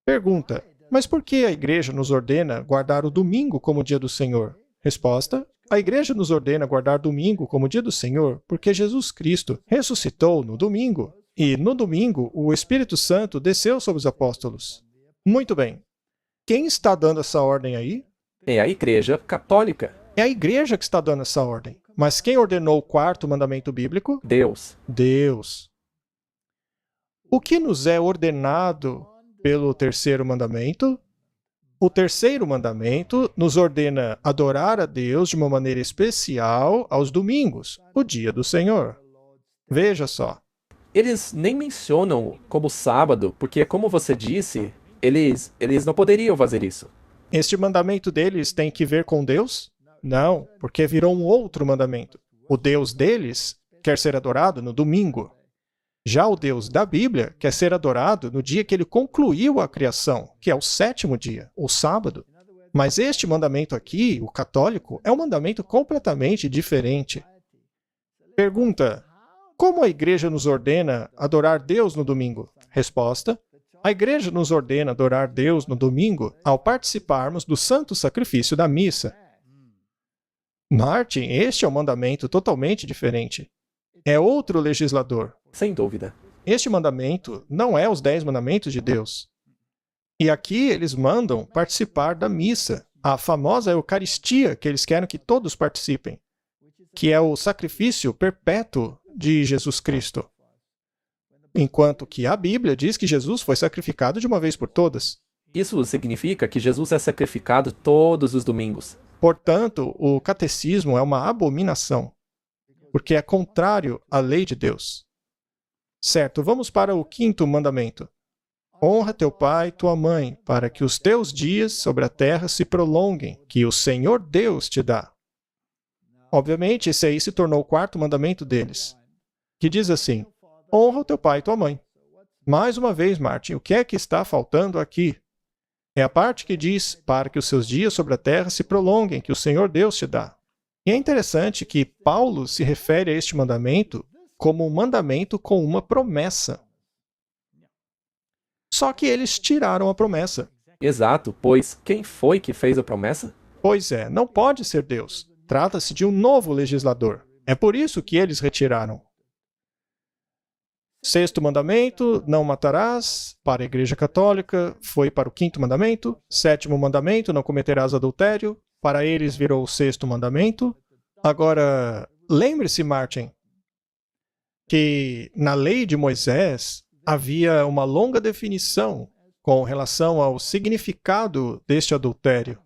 Pergunta, mas por que a igreja nos ordena guardar o domingo como dia do Senhor? Resposta, a igreja nos ordena guardar domingo como dia do Senhor porque Jesus Cristo ressuscitou no domingo. E no domingo, o Espírito Santo desceu sobre os apóstolos. Muito bem. Quem está dando essa ordem aí? É a Igreja Católica. É a igreja que está dando essa ordem. Mas quem ordenou o quarto mandamento bíblico? Deus. Deus. O que nos é ordenado pelo terceiro mandamento? O terceiro mandamento nos ordena adorar a Deus de uma maneira especial aos domingos, o dia do Senhor. Veja só. Eles nem mencionam como sábado, porque, como você disse, eles não poderiam fazer isso. Este mandamento deles tem que ver com Deus? Não, porque virou um outro mandamento. O Deus deles quer ser adorado no domingo. Já o Deus da Bíblia quer ser adorado no dia que ele concluiu a criação, que é o sétimo dia, o sábado. Mas este mandamento aqui, o católico, é um mandamento completamente diferente. Pergunta: como a igreja nos ordena adorar Deus no domingo? Resposta: a igreja nos ordena adorar Deus no domingo ao participarmos do santo sacrifício da missa. Martin, este é um mandamento totalmente diferente. É outro legislador. Sem dúvida. Este mandamento não é os 10 mandamentos de Deus. E aqui eles mandam participar da missa, a famosa Eucaristia que eles querem que todos participem, que é o sacrifício perpétuo de Jesus Cristo. Enquanto que a Bíblia diz que Jesus foi sacrificado de uma vez por todas. Isso significa que Jesus é sacrificado todos os domingos. Portanto, o catecismo é uma abominação, porque é contrário à lei de Deus. Certo, vamos para o 5º mandamento. Honra teu pai e tua mãe, para que os teus dias sobre a terra se prolonguem, que o Senhor Deus te dá. Obviamente, esse aí se tornou o 4º mandamento deles, que diz assim: honra o teu pai e tua mãe. Mais uma vez, Martin, o que é que está faltando aqui? É a parte que diz, para que os seus dias sobre a terra se prolonguem, que o Senhor Deus te dá. E é interessante que Paulo se refere a este mandamento como um mandamento com uma promessa. Só que eles tiraram a promessa. Exato, pois quem foi que fez a promessa? Pois é, não pode ser Deus. Trata-se de um novo legislador. É por isso que eles retiraram. 6º mandamento, não matarás, para a Igreja Católica, foi para o 5º mandamento. 7º mandamento, não cometerás adultério, para eles virou o 6º mandamento. Agora, lembre-se, Martin, que na lei de Moisés havia uma longa definição com relação ao significado deste adultério.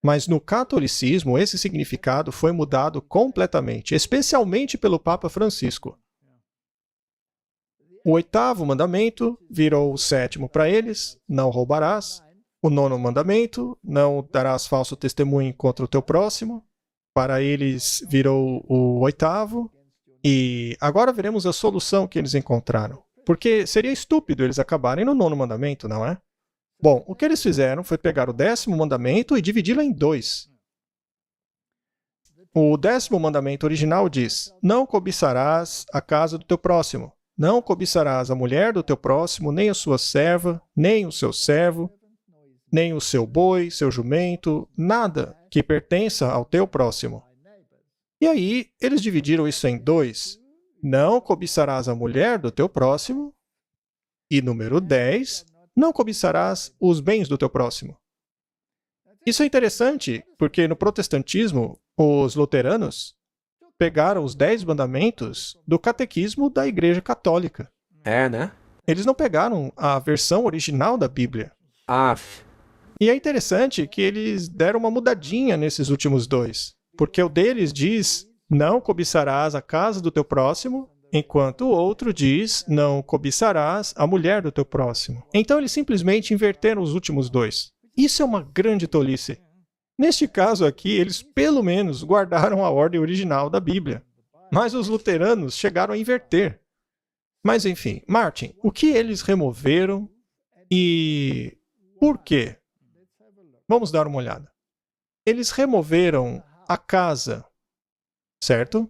Mas no catolicismo, esse significado foi mudado completamente, especialmente pelo Papa Francisco. O 8º mandamento virou o 7º para eles, não roubarás. O 9º mandamento, não darás falso testemunho contra o teu próximo. Para eles virou o 8º. E agora veremos a solução que eles encontraram. Porque seria estúpido eles acabarem no 9º mandamento, não é? Bom, o que eles fizeram foi pegar o 10º mandamento e dividi-lo em 2. O 10º mandamento original diz: não cobiçarás a casa do teu próximo. Não cobiçarás a mulher do teu próximo, nem a sua serva, nem o seu servo, nem o seu boi, seu jumento, nada que pertença ao teu próximo. E aí, eles dividiram isso em 2. Não cobiçarás a mulher do teu próximo. E número 10, não cobiçarás os bens do teu próximo. Isso é interessante, porque no protestantismo, os luteranos pegaram os 10 mandamentos do catequismo da Igreja Católica. É, né? Eles não pegaram a versão original da Bíblia. Aff. E é interessante que eles deram uma mudadinha nesses últimos 2. Porque o deles diz: não cobiçarás a casa do teu próximo, enquanto o outro diz: não cobiçarás a mulher do teu próximo. Então eles simplesmente inverteram os últimos 2. Isso é uma grande tolice. Neste caso aqui, eles pelo menos guardaram a ordem original da Bíblia. Mas os luteranos chegaram a inverter. Mas enfim, Martin, o que eles removeram e por quê? Vamos dar uma olhada. Eles removeram a casa, certo?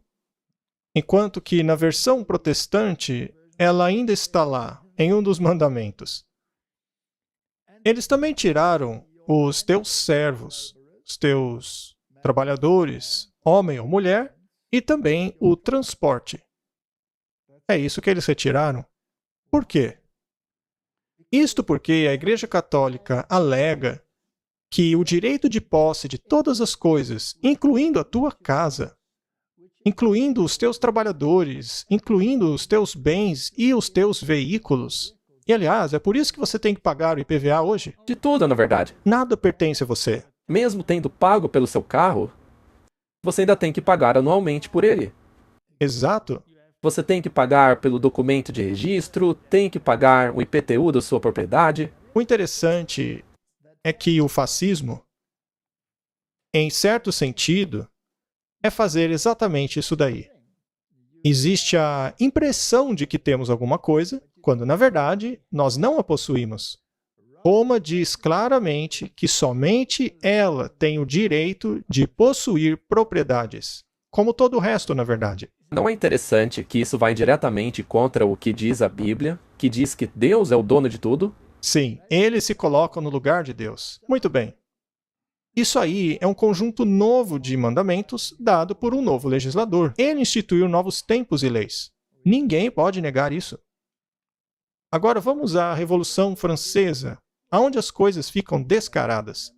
Enquanto que na versão protestante, ela ainda está lá, em um dos mandamentos. Eles também tiraram os teus servos, os teus trabalhadores, homem ou mulher, e também o transporte. É isso que eles retiraram. Por quê? Isto porque a Igreja Católica alega que o direito de posse de todas as coisas, incluindo a tua casa, incluindo os teus trabalhadores, incluindo os teus bens e os teus veículos, e aliás, é por isso que você tem que pagar o IPVA hoje, De tudo, na verdade. nada pertence a você. Mesmo tendo pago pelo seu carro, você ainda tem que pagar anualmente por ele. Exato. Você tem que pagar pelo documento de registro, tem que pagar o IPTU da sua propriedade. O interessante é que o fascismo, em certo sentido, é fazer exatamente isso daí. Existe a impressão de que temos alguma coisa, quando na verdade nós não a possuímos. Roma diz claramente que somente ela tem o direito de possuir propriedades, como todo o resto, na verdade. Não é interessante que isso vai diretamente contra o que diz a Bíblia, que diz que Deus é o dono de tudo? Sim, eles se colocam no lugar de Deus. Muito bem. Isso aí é um conjunto novo de mandamentos dado por um novo legislador. Ele instituiu novos tempos e leis. Ninguém pode negar isso. Agora vamos à Revolução Francesa, onde as coisas ficam descaradas.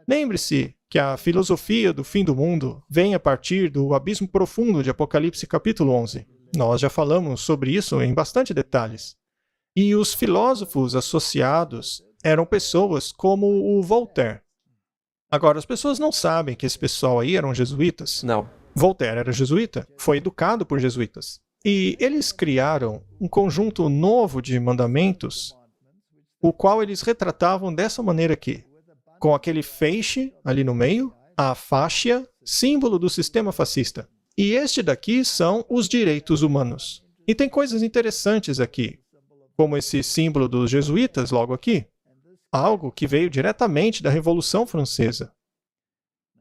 Lembre-se que a filosofia do fim do mundo vem a partir do abismo profundo de Apocalipse capítulo 11. Nós já falamos sobre isso em bastante detalhes. E os filósofos associados eram pessoas como o Voltaire. Agora, as pessoas não sabem que esse pessoal aí eram jesuítas. Não. Voltaire era jesuíta, foi educado por jesuítas. E eles criaram um conjunto novo de mandamentos, o qual eles retratavam dessa maneira aqui, com aquele feixe ali no meio, a faixa, símbolo do sistema fascista. E este daqui são os direitos humanos. E tem coisas interessantes aqui, como esse símbolo dos jesuítas logo aqui, algo que veio diretamente da Revolução Francesa.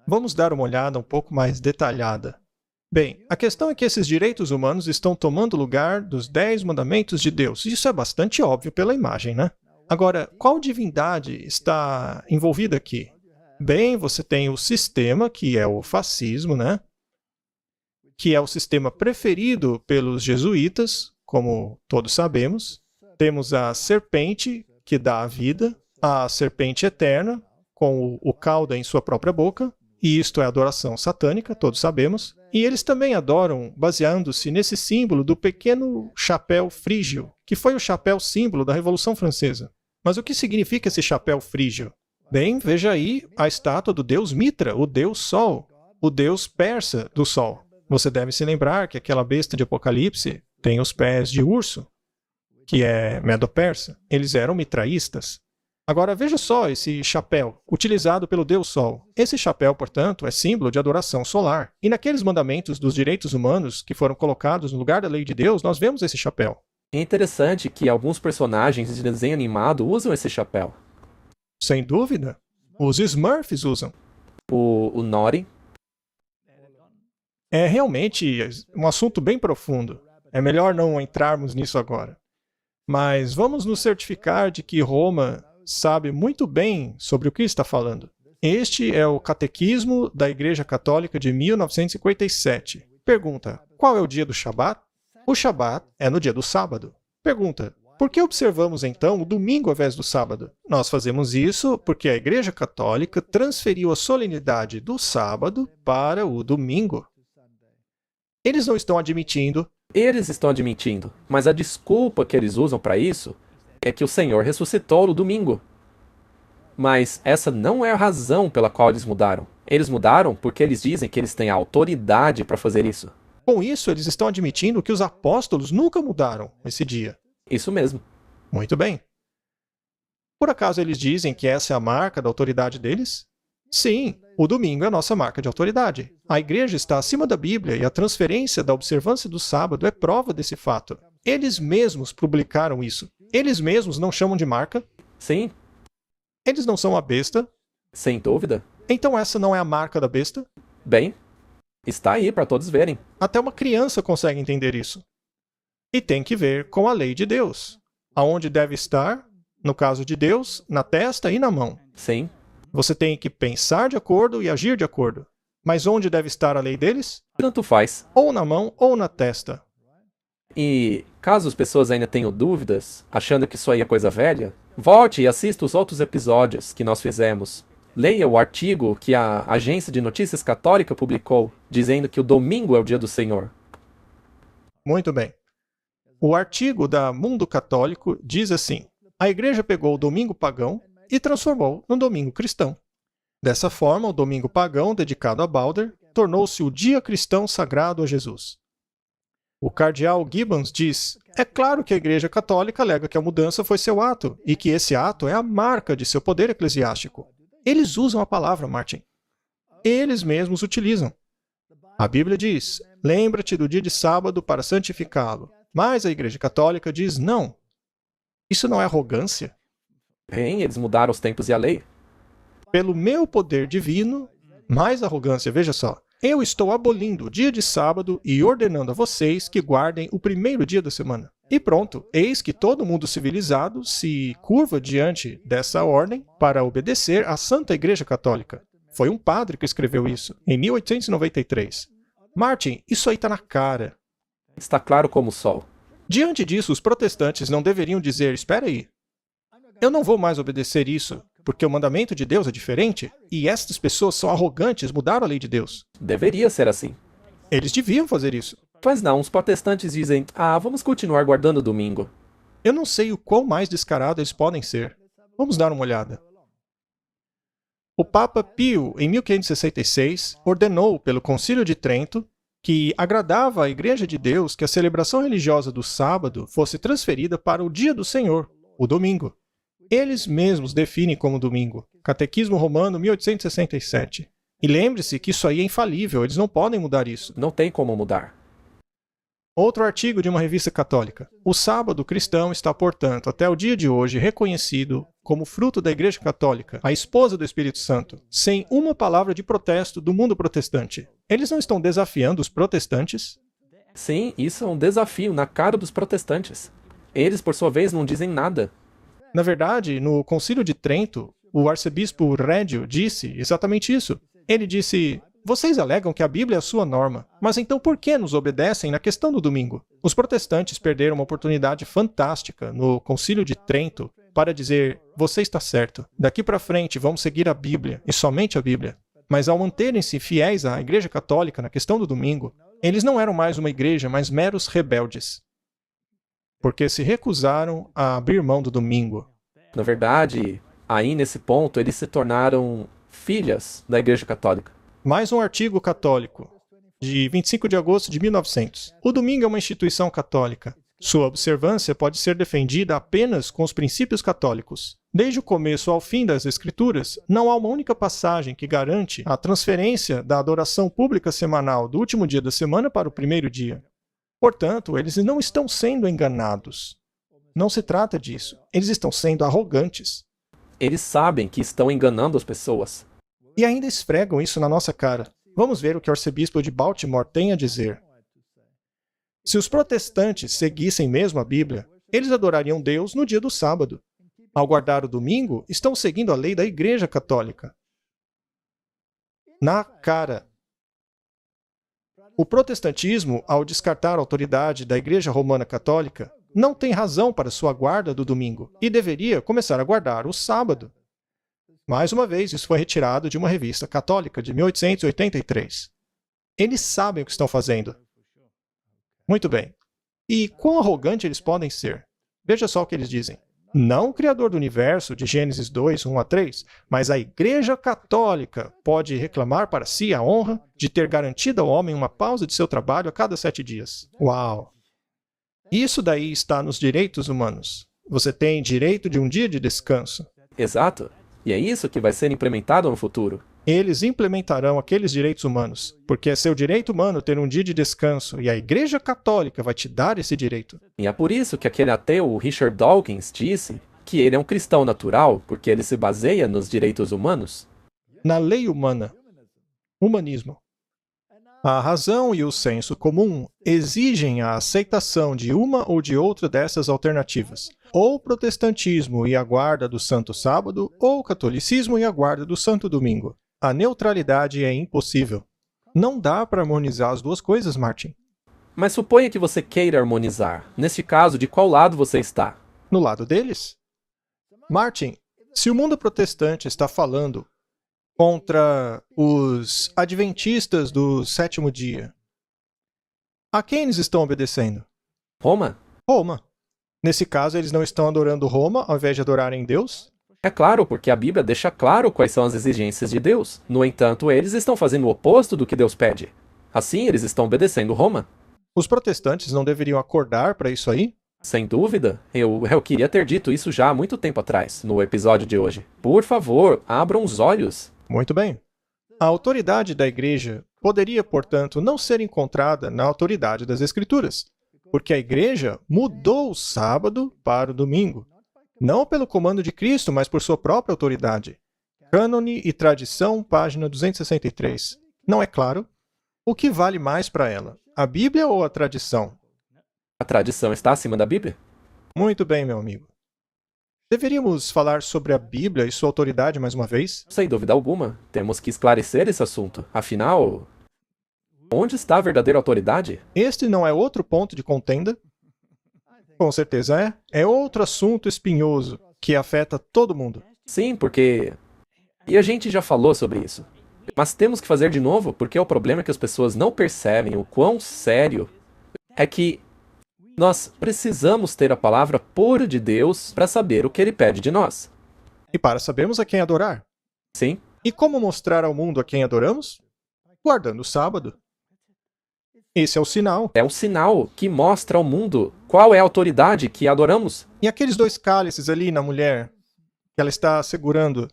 Vamos dar uma olhada um pouco mais detalhada. Bem, a questão é que esses direitos humanos estão tomando lugar dos 10 mandamentos de Deus. Isso é bastante óbvio pela imagem, né? Agora, qual divindade está envolvida aqui? Bem, você tem o sistema, que é o fascismo, né? Que é o sistema preferido pelos jesuítas, como todos sabemos. Temos a serpente, que dá a vida, a serpente eterna, com o cauda em sua própria boca, e isto é adoração satânica, todos sabemos. E eles também adoram baseando-se nesse símbolo do pequeno chapéu frígio, que foi o chapéu símbolo da Revolução Francesa. Mas o que significa esse chapéu frígio? Bem, veja aí a estátua do deus Mitra, o deus Sol, o deus persa do Sol. Você deve se lembrar que aquela besta de Apocalipse tem os pés de urso, que é Medo-Persa. Eles eram mitraístas. Agora veja só esse chapéu, utilizado pelo Deus Sol. Esse chapéu, portanto, é símbolo de adoração solar. E naqueles mandamentos dos direitos humanos que foram colocados no lugar da lei de Deus, nós vemos esse chapéu. É interessante que alguns personagens de desenho animado usam esse chapéu. Sem dúvida. Os Smurfs usam. O Nori. É realmente um assunto bem profundo. É melhor não entrarmos nisso agora. Mas vamos nos certificar de que Roma sabe muito bem sobre o que está falando. Este é o Catequismo da Igreja Católica de 1957. Pergunta: qual é o dia do Shabat? O Shabat é no dia do sábado. Pergunta: por que observamos então o domingo ao invés do sábado? Nós fazemos isso porque a Igreja Católica transferiu a solenidade do sábado para o domingo. Eles não estão admitindo. Eles estão admitindo, mas a desculpa que eles usam para isso é que o Senhor ressuscitou no domingo. Mas essa não é a razão pela qual eles mudaram. Eles mudaram porque eles dizem que eles têm a autoridade para fazer isso. Com isso, eles estão admitindo que os apóstolos nunca mudaram esse dia. Isso mesmo. Muito bem. Por acaso eles dizem que essa é a marca da autoridade deles? Sim, o domingo é a nossa marca de autoridade. A igreja está acima da Bíblia e a transferência da observância do sábado é prova desse fato. Eles mesmos publicaram isso. Eles mesmos não chamam de marca. Sim. Eles não são a besta. Sem dúvida. Então essa não é a marca da besta? Bem, está aí para todos verem. Até uma criança consegue entender isso. E tem que ver com a lei de Deus. Aonde deve estar, no caso de Deus, na testa e na mão. Sim. Você tem que pensar de acordo e agir de acordo. Mas onde deve estar a lei deles? Tanto faz. Ou na mão ou na testa. E caso as pessoas ainda tenham dúvidas, achando que isso aí é coisa velha, volte e assista os outros episódios que nós fizemos. Leia o artigo que a Agência de Notícias Católica publicou, dizendo que o domingo é o dia do Senhor. Muito bem. O artigo da Mundo Católico diz assim: a igreja pegou o domingo pagão e transformou no domingo cristão. Dessa forma, o domingo pagão dedicado a Balder tornou-se o dia cristão sagrado a Jesus. O cardeal Gibbons diz: é claro que a Igreja Católica alega que a mudança foi seu ato e que esse ato é a marca de seu poder eclesiástico. Eles usam a palavra, Martin. Eles mesmos utilizam. A Bíblia diz: Lembra-te do dia de sábado para santificá-lo. Mas a Igreja Católica diz não. Isso não é arrogância? Bem, eles mudaram os tempos e a lei. Pelo meu poder divino, mais arrogância, veja só. Eu estou abolindo o dia de sábado e ordenando a vocês que guardem o primeiro dia da semana. E pronto, eis que todo mundo civilizado se curva diante dessa ordem para obedecer à Santa Igreja Católica. Foi um padre que escreveu isso, em 1893. Martin, isso aí está na cara. Está claro como o sol. Diante disso, os protestantes não deveriam dizer, espera aí, eu não vou mais obedecer isso, porque o mandamento de Deus é diferente, e estas pessoas são arrogantes, mudaram a lei de Deus. Deveria ser assim. Eles deviam fazer isso. Mas não, os protestantes dizem, vamos continuar guardando o domingo. Eu não sei o quão mais descarado eles podem ser. Vamos dar uma olhada. O Papa Pio, em 1566, ordenou pelo Concílio de Trento que agradava à Igreja de Deus que a celebração religiosa do sábado fosse transferida para o dia do Senhor, o domingo. Eles mesmos definem como domingo. Catequismo Romano, 1867. E lembre-se que isso aí é infalível, eles não podem mudar isso. Não tem como mudar. Outro artigo de uma revista católica. O sábado cristão está, portanto, até o dia de hoje reconhecido como fruto da Igreja Católica, a esposa do Espírito Santo, sem uma palavra de protesto do mundo protestante. Eles não estão desafiando os protestantes? Sim, isso é um desafio na cara dos protestantes. Eles, por sua vez, não dizem nada. Na verdade, no Concílio de Trento, o arcebispo Régio disse exatamente isso. Ele disse: vocês alegam que a Bíblia é a sua norma, mas então por que nos obedecem na questão do domingo? Os protestantes perderam uma oportunidade fantástica no Concílio de Trento para dizer: você está certo, daqui para frente vamos seguir a Bíblia, e somente a Bíblia. Mas ao manterem-se fiéis à Igreja Católica na questão do domingo, eles não eram mais uma igreja, mas meros rebeldes. Porque se recusaram a abrir mão do domingo. Na verdade, aí nesse ponto, eles se tornaram filhas da Igreja Católica. Mais um artigo católico, de 25 de agosto de 1900. O domingo é uma instituição católica. Sua observância pode ser defendida apenas com os princípios católicos. Desde o começo ao fim das Escrituras, não há uma única passagem que garante a transferência da adoração pública semanal do último dia da semana para o primeiro dia. Portanto, eles não estão sendo enganados. Não se trata disso. Eles estão sendo arrogantes. Eles sabem que estão enganando as pessoas. E ainda esfregam isso na nossa cara. Vamos ver o que o arcebispo de Baltimore tem a dizer. Se os protestantes seguissem mesmo a Bíblia, eles adorariam Deus no dia do sábado. Ao guardar o domingo, estão seguindo a lei da Igreja Católica. Na cara. O protestantismo, ao descartar a autoridade da Igreja Romana Católica, não tem razão para sua guarda do domingo e deveria começar a guardar o sábado. Mais uma vez, isso foi retirado de uma revista católica de 1883. Eles sabem o que estão fazendo. Muito bem. E quão arrogante eles podem ser? Veja só o que eles dizem. Não o Criador do Universo, de Gênesis 2, 1 a 3, mas a Igreja Católica pode reclamar para si a honra de ter garantido ao homem uma pausa de seu trabalho a cada 7 dias. Uau! Isso daí está nos direitos humanos. Você tem direito de um dia de descanso. Exato. E é isso que vai ser implementado no futuro. Eles implementarão aqueles direitos humanos, porque é seu direito humano ter um dia de descanso, e a Igreja Católica vai te dar esse direito. E é por isso que aquele ateu Richard Dawkins disse que ele é um cristão natural, porque ele se baseia nos direitos humanos. Na lei humana. Humanismo. A razão e o senso comum exigem a aceitação de uma ou de outra dessas alternativas. Ou protestantismo e a guarda do Santo Sábado, ou catolicismo e a guarda do Santo Domingo. A neutralidade é impossível. Não dá para harmonizar as duas coisas, Martin. Mas suponha que você queira harmonizar. Neste caso, de qual lado você está? No lado deles? Martin, se o mundo protestante está falando contra os adventistas do sétimo dia, a quem eles estão obedecendo? Roma? Roma. Nesse caso, eles não estão adorando Roma ao invés de adorarem Deus? É claro, porque a Bíblia deixa claro quais são as exigências de Deus. No entanto, eles estão fazendo o oposto do que Deus pede. Assim, eles estão obedecendo Roma. Os protestantes não deveriam acordar para isso aí? Sem dúvida. Eu queria ter dito isso já há muito tempo atrás, no episódio de hoje. Por favor, abram os olhos. Muito bem. A autoridade da Igreja poderia, portanto, não ser encontrada na autoridade das Escrituras, porque a Igreja mudou o sábado para o domingo, não pelo comando de Cristo, mas por sua própria autoridade. Cânone e Tradição, página 263. Não é claro? O que vale mais para ela, a Bíblia ou a tradição? A tradição está acima da Bíblia? Muito bem, meu amigo. Deveríamos falar sobre a Bíblia e sua autoridade mais uma vez? Sem dúvida alguma, temos que esclarecer esse assunto. Afinal, onde está a verdadeira autoridade? Este não é outro ponto de contenda? Com certeza é. É outro assunto espinhoso que afeta todo mundo. Sim, porque... E a gente já falou sobre isso. Mas temos que fazer de novo, porque o problema é que as pessoas não percebem o quão sério é que nós precisamos ter a palavra pura de Deus para saber o que Ele pede de nós. E para sabermos a quem adorar. Sim, E como mostrar ao mundo a quem adoramos? Guardando o sábado. Esse é o sinal. é um sinal que mostra ao mundo qual é a autoridade que adoramos. E aqueles 2 cálices ali na mulher, que ela está segurando,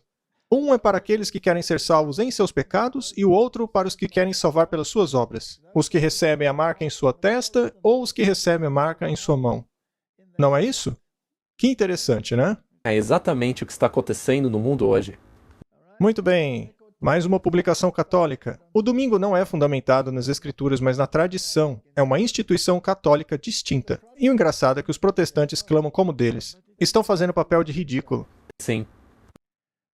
um é para aqueles que querem ser salvos em seus pecados e o outro para os que querem salvar pelas suas obras. Os que recebem a marca em sua testa ou os que recebem a marca em sua mão. Não é isso? Que interessante, né? É exatamente o que está acontecendo no mundo hoje. Muito bem. Mais uma publicação católica. O domingo não é fundamentado nas escrituras, mas na tradição. É uma instituição católica distinta. E o engraçado é que os protestantes clamam como deles. Estão fazendo papel de ridículo. Sim,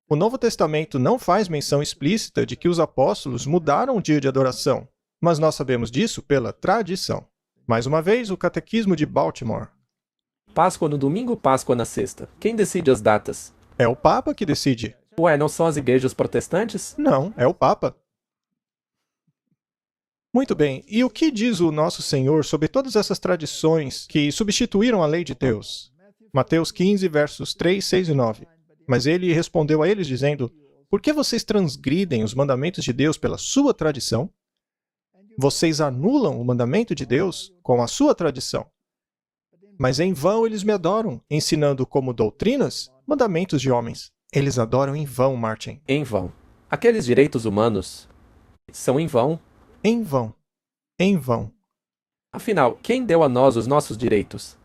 O Novo Testamento não faz menção explícita de que os apóstolos mudaram o dia de adoração, mas nós sabemos disso pela tradição. Mais uma vez, o Catequismo de Baltimore. Páscoa no domingo, Páscoa na sexta. Quem decide as datas? É o Papa que decide. Ué, não são as igrejas protestantes? Não, é o Papa. Muito bem, e o que diz o nosso Senhor sobre todas essas tradições que substituíram a lei de Deus? Mateus 15, versos 3, 6 e 9. Mas ele respondeu a eles dizendo: por que vocês transgridem os mandamentos de Deus pela sua tradição? Vocês anulam o mandamento de Deus com a sua tradição. Mas em vão eles me adoram, ensinando como doutrinas mandamentos de homens. Eles adoram em vão, Martin. Em vão. Aqueles direitos humanos são em vão. Em vão. Em vão. Afinal, quem deu a nós os nossos direitos?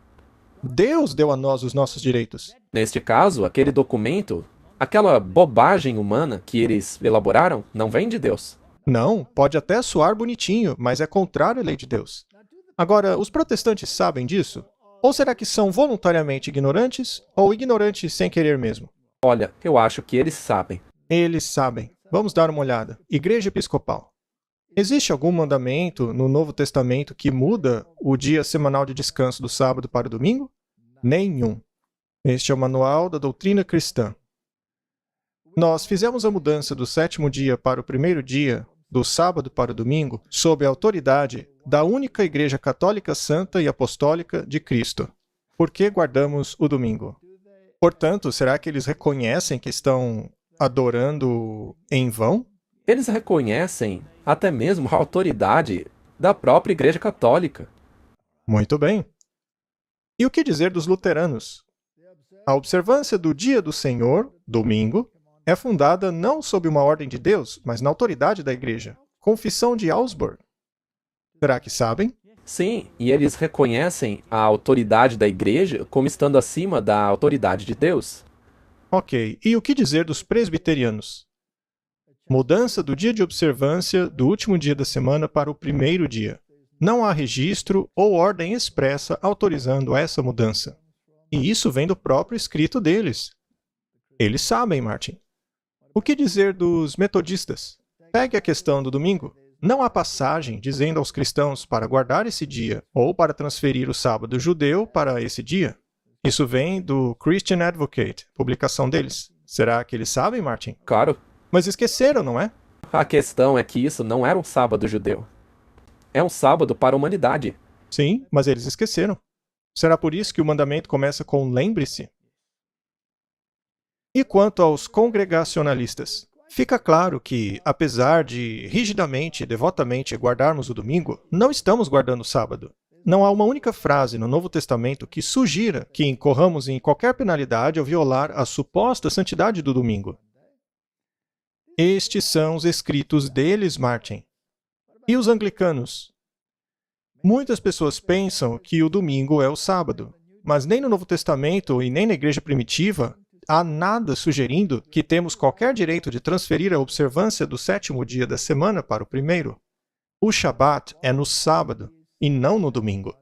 Deus deu a nós os nossos direitos. Neste caso, aquele documento, aquela bobagem humana que eles elaboraram, não vem de Deus. Não, pode até soar bonitinho, mas é contrário à lei de Deus. Agora, os protestantes sabem disso? Ou será que são voluntariamente ignorantes ou ignorantes sem querer mesmo? Olha, eu acho que eles sabem. Eles sabem. Vamos dar uma olhada. Igreja Episcopal. Existe algum mandamento no Novo Testamento que muda o dia semanal de descanso do sábado para o domingo? Nenhum. Este é o Manual da Doutrina Cristã. Nós fizemos a mudança do 7º dia para o 1º dia, do sábado para o domingo, sob a autoridade da única Igreja Católica Santa e Apostólica de Cristo. Por que guardamos o domingo? Portanto, será que eles reconhecem que estão adorando em vão? Eles reconhecem até mesmo a autoridade da própria Igreja Católica. Muito bem. E o que dizer dos luteranos? A observância do Dia do Senhor, domingo, é fundada não sob uma ordem de Deus, mas na autoridade da Igreja. Confissão de Augsburg. Será que sabem? Sim, e eles reconhecem a autoridade da Igreja como estando acima da autoridade de Deus. Ok. E o que dizer dos presbiterianos? Mudança do dia de observância do último dia da semana para o 1º dia. Não há registro ou ordem expressa autorizando essa mudança. E isso vem do próprio escrito deles. Eles sabem, Martin. O que dizer dos metodistas? Pegue a questão do domingo. Não há passagem dizendo aos cristãos para guardar esse dia ou para transferir o sábado judeu para esse dia. Isso vem do Christian Advocate, publicação deles. Será que eles sabem, Martin? Claro, Mas esqueceram, não é? a questão é que isso não era um sábado judeu. É um sábado para a humanidade. Sim, mas eles esqueceram. Será por isso que o mandamento começa com lembre-se? E quanto aos congregacionalistas? Fica claro que, apesar de rigidamente e devotamente guardarmos o domingo, não estamos guardando o sábado. Não há uma única frase no Novo Testamento que sugira que incorramos em qualquer penalidade ao violar a suposta santidade do domingo. Estes são os escritos deles, Martin. E os anglicanos? Muitas pessoas pensam que o domingo é o sábado, mas nem no Novo Testamento e nem na igreja primitiva há nada sugerindo que temos qualquer direito de transferir a observância do sétimo dia da semana para o primeiro. O Shabat é no sábado e não no domingo.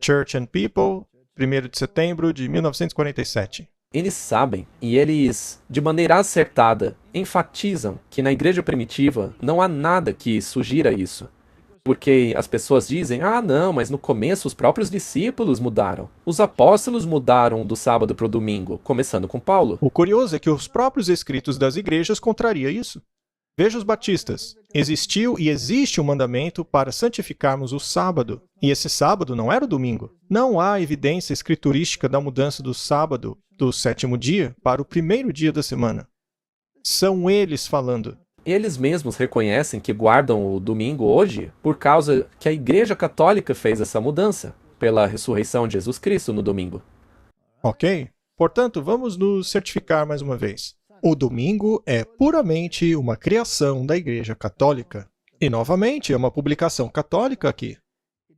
Church and People, 1º de setembro de 1947. Eles sabem, e eles, de maneira acertada, enfatizam que na igreja primitiva não há nada que sugira isso. Porque as pessoas dizem, não, mas no começo os próprios discípulos mudaram. Os apóstolos mudaram do sábado para o domingo, começando com Paulo. O curioso é que os próprios escritos das igrejas contrariam isso. Veja os batistas. Existiu e existe um mandamento para santificarmos o sábado. E esse sábado não era o domingo. Não há evidência escriturística da mudança do sábado, do sétimo dia, para o primeiro dia da semana. São eles falando. Eles mesmos reconhecem que guardam o domingo hoje por causa que a Igreja Católica fez essa mudança, pela ressurreição de Jesus Cristo no domingo. Ok? Portanto, vamos nos certificar mais uma vez. O domingo é puramente uma criação da Igreja Católica. E, novamente, é uma publicação católica aqui.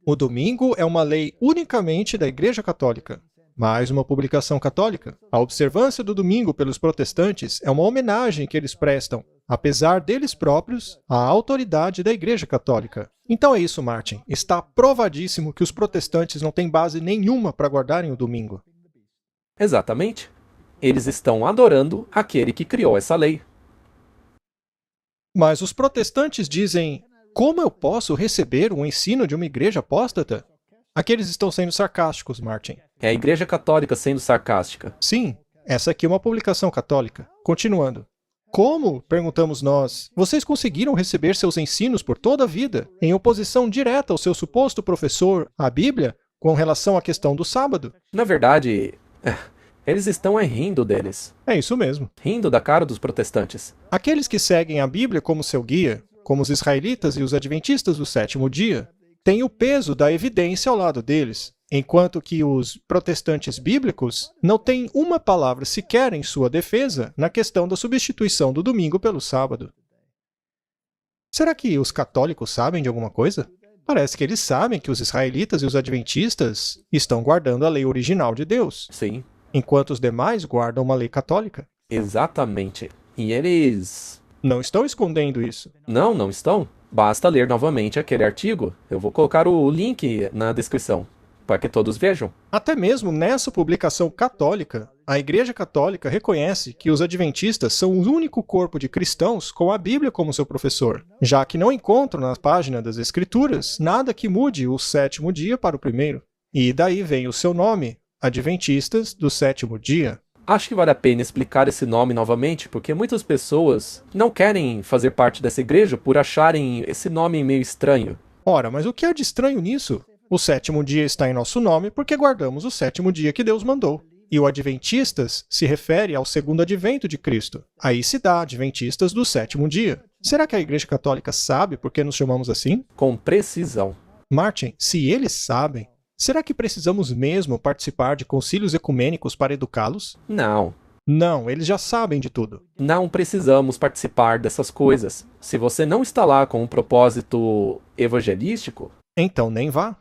O domingo é uma lei unicamente da Igreja Católica. Mais uma publicação católica. A observância do domingo pelos protestantes é uma homenagem que eles prestam, apesar deles próprios, à autoridade da Igreja Católica. Então é isso, Martin. Está provadíssimo que os protestantes não têm base nenhuma para guardarem o domingo. Exatamente. Eles estão adorando aquele que criou essa lei. Mas os protestantes dizem, como eu posso receber o ensino de uma igreja apóstata? Aqui eles estão sendo sarcásticos, Martin. É a Igreja Católica sendo sarcástica. Sim, essa aqui é uma publicação católica. Continuando. Como, perguntamos nós, vocês conseguiram receber seus ensinos por toda a vida, em oposição direta ao seu suposto professor, a Bíblia, com relação à questão do sábado? Na verdade, eles estão rindo deles. É isso mesmo. Rindo da cara dos protestantes. Aqueles que seguem a Bíblia como seu guia, como os israelitas e os adventistas do sétimo dia, têm o peso da evidência ao lado deles, enquanto que os protestantes bíblicos não têm uma palavra sequer em sua defesa na questão da substituição do domingo pelo sábado. Será que os católicos sabem de alguma coisa? Parece que eles sabem que os israelitas e os adventistas estão guardando a lei original de Deus, Sim, enquanto os demais guardam uma lei católica. exatamente. E eles... Não estão escondendo isso. Não estão. Basta ler novamente aquele artigo. Eu vou colocar o link na descrição, para que todos vejam. Até mesmo nessa publicação católica, a Igreja Católica reconhece que os adventistas são o único corpo de cristãos com a Bíblia como seu professor, já que não encontram na página das Escrituras nada que mude o sétimo dia para o primeiro. E daí vem o seu nome, Adventistas do Sétimo Dia. Acho que vale a pena explicar esse nome novamente, porque muitas pessoas não querem fazer parte dessa igreja por acharem esse nome meio estranho. Ora, mas o que há de estranho nisso? O sétimo dia está em nosso nome porque guardamos o sétimo dia que Deus mandou. E o Adventistas se refere ao segundo advento de Cristo. Aí se dá Adventistas do sétimo dia. Será que a Igreja Católica sabe por que nos chamamos assim? Com precisão. Martin, se eles sabem, será que precisamos mesmo participar de concílios ecumênicos para educá-los? Não. Não, eles já sabem de tudo. Não precisamos participar dessas coisas. Se você não está lá com um propósito evangelístico, Então nem vá.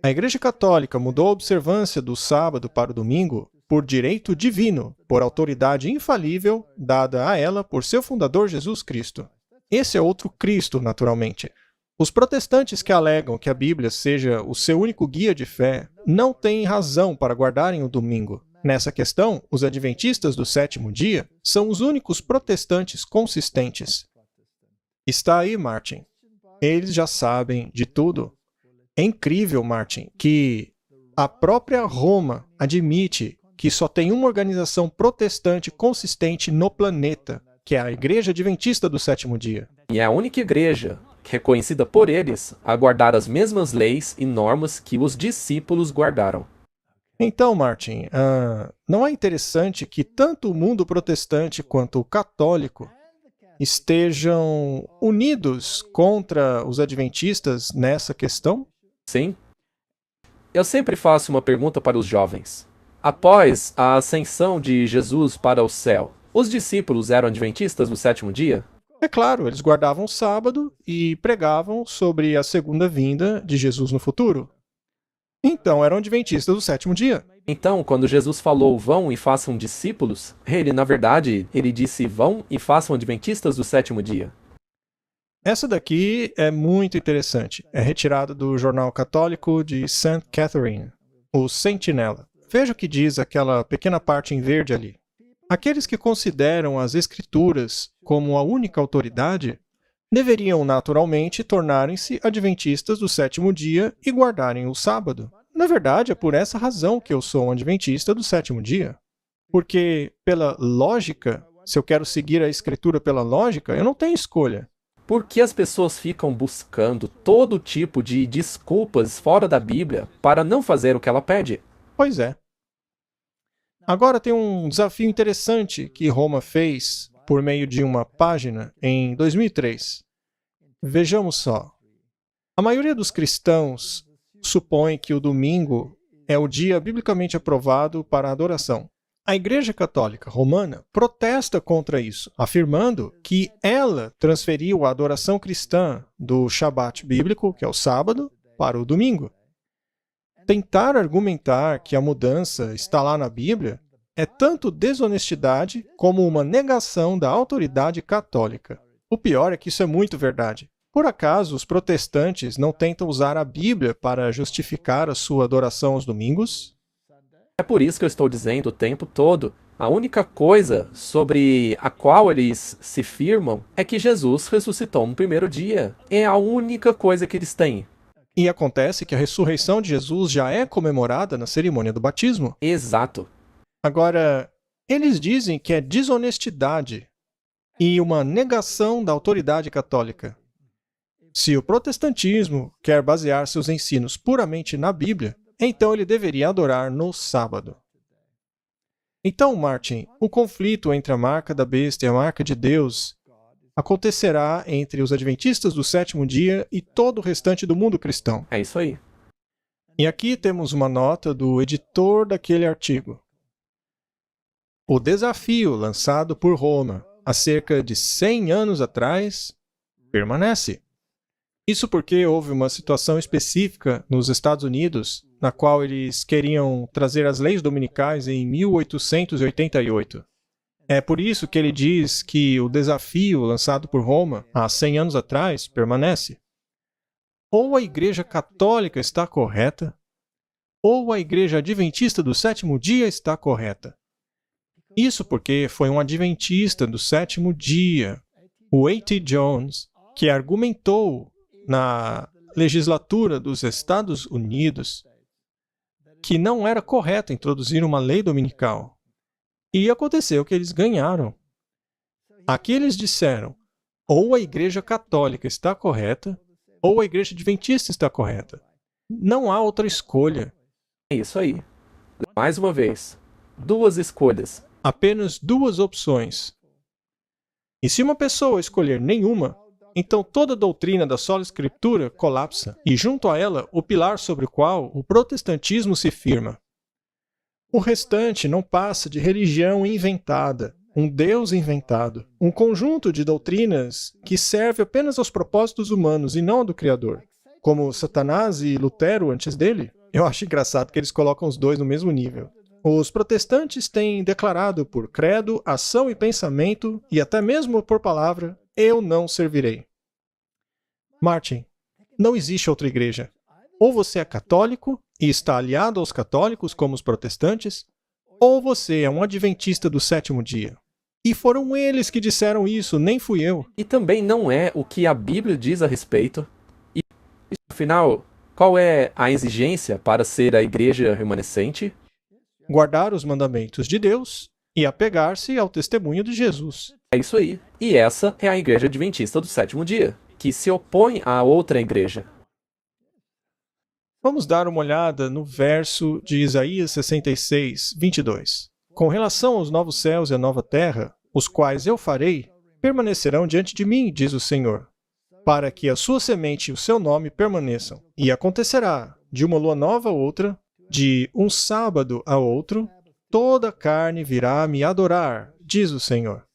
A Igreja Católica mudou a observância do sábado para o domingo por direito divino, por autoridade infalível dada a ela por seu fundador Jesus Cristo. Esse é outro Cristo, naturalmente. Os protestantes que alegam que a Bíblia seja o seu único guia de fé não têm razão para guardarem o domingo. Nessa questão, os adventistas do sétimo dia são os únicos protestantes consistentes. Está aí, Martin. Eles já sabem de tudo. É incrível, Martin, que a própria Roma admite que só tem uma organização protestante consistente no planeta, que é a Igreja Adventista do Sétimo Dia. e é a única igreja reconhecida por eles a guardar as mesmas leis e normas que os discípulos guardaram. Então, Martin, não é interessante que tanto o mundo protestante quanto o católico estejam unidos contra os adventistas nessa questão? Sim? Eu sempre faço uma pergunta para os jovens. Após a ascensão de Jesus para o céu, os discípulos eram adventistas do sétimo dia? É claro, eles guardavam o sábado e pregavam sobre a segunda vinda de Jesus no futuro. Então eram adventistas do sétimo dia. Então, quando Jesus falou vão e façam discípulos, na verdade, ele disse vão e façam adventistas do sétimo dia. Essa daqui é muito interessante. É retirada do jornal católico de St. Catherine, o Sentinela. Veja o que diz aquela pequena parte em verde ali. Aqueles que consideram as Escrituras como a única autoridade deveriam naturalmente tornarem-se adventistas do sétimo dia e guardarem o sábado. Na verdade, é por essa razão que eu sou um adventista do sétimo dia. Porque, pela lógica, se eu quero seguir a Escritura pela lógica, eu não tenho escolha. Por que as pessoas ficam buscando todo tipo de desculpas fora da Bíblia para não fazer o que ela pede? Pois é. Agora tem um desafio interessante que Roma fez por meio de uma página em 2003. Vejamos só. A maioria dos cristãos supõe que o domingo é o dia biblicamente aprovado para a adoração. A Igreja Católica Romana protesta contra isso, afirmando que ela transferiu a adoração cristã do Shabat bíblico, que é o sábado, para o domingo. Tentar argumentar que a mudança está lá na Bíblia é tanto desonestidade como uma negação da autoridade católica. O pior é que isso é muito verdade. Por acaso, os protestantes não tentam usar a Bíblia para justificar a sua adoração aos domingos? É por isso que eu estou dizendo o tempo todo. A única coisa sobre a qual eles se firmam é que Jesus ressuscitou no primeiro dia. É a única coisa que eles têm. E acontece que a ressurreição de Jesus já é comemorada na cerimônia do batismo. Exato. Agora, eles dizem que é desonestidade e uma negação da autoridade católica. Se o protestantismo quer basear seus ensinos puramente na Bíblia, então ele deveria adorar no sábado. Então, Martin, o conflito entre a marca da besta e a marca de Deus acontecerá entre os adventistas do sétimo dia e todo o restante do mundo cristão. É isso aí. E aqui temos uma nota do editor daquele artigo. O desafio lançado por Roma há cerca de 100 anos atrás permanece. Isso porque houve uma situação específica nos Estados Unidos, na qual eles queriam trazer as leis dominicais em 1888. É por isso que ele diz que o desafio lançado por Roma há 100 anos atrás permanece. Ou a Igreja Católica está correta, ou a Igreja Adventista do sétimo dia está correta. Isso porque foi um adventista do sétimo dia, o A.T. Jones, que argumentou na legislatura dos Estados Unidos que não era correto introduzir uma lei dominical. E aconteceu que eles ganharam. Aqui eles disseram, ou a Igreja Católica está correta, ou a Igreja Adventista está correta. Não há outra escolha. É isso aí. Mais uma vez, duas escolhas. Apenas duas opções. E se uma pessoa escolher nenhuma, então toda a doutrina da sola escritura colapsa, e junto a ela o pilar sobre o qual o protestantismo se firma. O restante não passa de religião inventada, um Deus inventado, um conjunto de doutrinas que serve apenas aos propósitos humanos e não ao do Criador, como Satanás e Lutero antes dele. Eu acho engraçado que eles colocam os dois no mesmo nível. Os protestantes têm declarado por credo, ação e pensamento, e até mesmo por palavra, eu não servirei. Martin, não existe outra igreja. Ou você é católico e está aliado aos católicos como os protestantes, ou você é um adventista do sétimo dia. E foram eles que disseram isso, nem fui eu. E também não é o que a Bíblia diz a respeito. E, afinal, qual é a exigência para ser a igreja remanescente? Guardar os mandamentos de Deus e apegar-se ao testemunho de Jesus. É isso aí. E essa é a igreja adventista do sétimo dia, que se opõe a outra igreja. Vamos dar uma olhada no verso de Isaías 66, 22. Com relação aos novos céus e a nova terra, os quais eu farei, permanecerão diante de mim, diz o Senhor, para que a sua semente e o seu nome permaneçam. E acontecerá, de uma lua nova a outra, de um sábado a outro, toda a carne virá me adorar, diz o Senhor.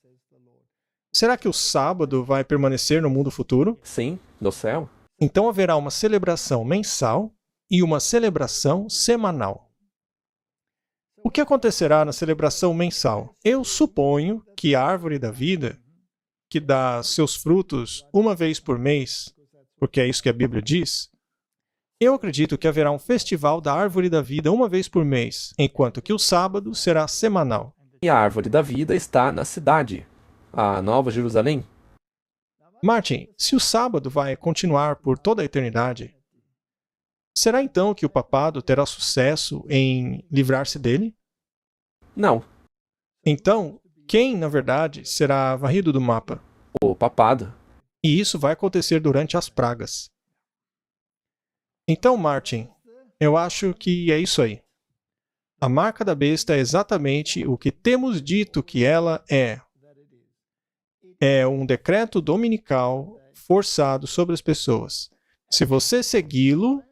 Será que o sábado vai permanecer no mundo futuro? Sim, no céu. Então haverá uma celebração mensal e uma celebração semanal. O que acontecerá na celebração mensal? Eu suponho que a árvore da vida, que dá seus frutos uma vez por mês, porque é isso que a Bíblia diz, eu acredito que haverá um festival da árvore da vida uma vez por mês, enquanto que o sábado será semanal. E a árvore da vida está na cidade, a Nova Jerusalém. Martin, se o sábado vai continuar por toda a eternidade, será então que o papado terá sucesso em livrar-se dele? Não, Então, quem, na verdade, será varrido do mapa? o papado. E isso vai acontecer durante as pragas. Então, Martin, eu acho que é isso aí. A marca da besta é exatamente o que temos dito que ela é. É um decreto dominical forçado sobre as pessoas. Se você segui-lo,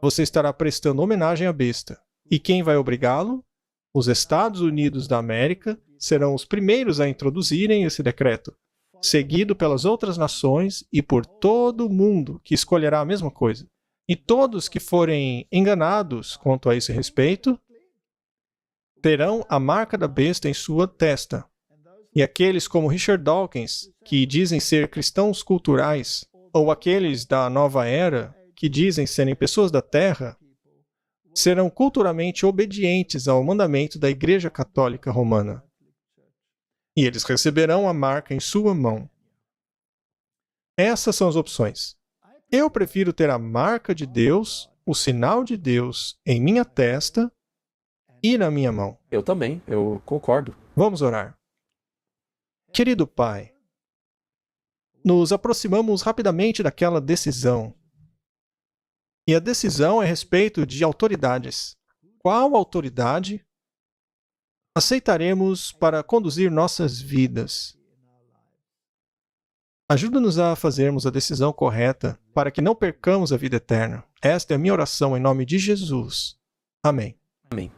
você estará prestando homenagem à besta. E quem vai obrigá-lo? Os Estados Unidos da América serão os primeiros a introduzirem esse decreto, seguido pelas outras nações e por todo o mundo que escolherá a mesma coisa. E todos que forem enganados quanto a esse respeito terão a marca da besta em sua testa. E aqueles como Richard Dawkins, que dizem ser cristãos culturais, ou aqueles da nova era, que dizem serem pessoas da terra, serão culturalmente obedientes ao mandamento da Igreja Católica Romana. E eles receberão a marca em sua mão. Essas são as opções. Eu prefiro ter a marca de Deus, o sinal de Deus, em minha testa e na minha mão. Eu também, eu concordo. Vamos orar. Querido Pai, nos aproximamos rapidamente daquela decisão. E a decisão é a respeito de autoridades. Qual autoridade aceitaremos para conduzir nossas vidas? Ajuda-nos a fazermos a decisão correta para que não percamos a vida eterna. Esta é a minha oração em nome de Jesus. Amém. Amém.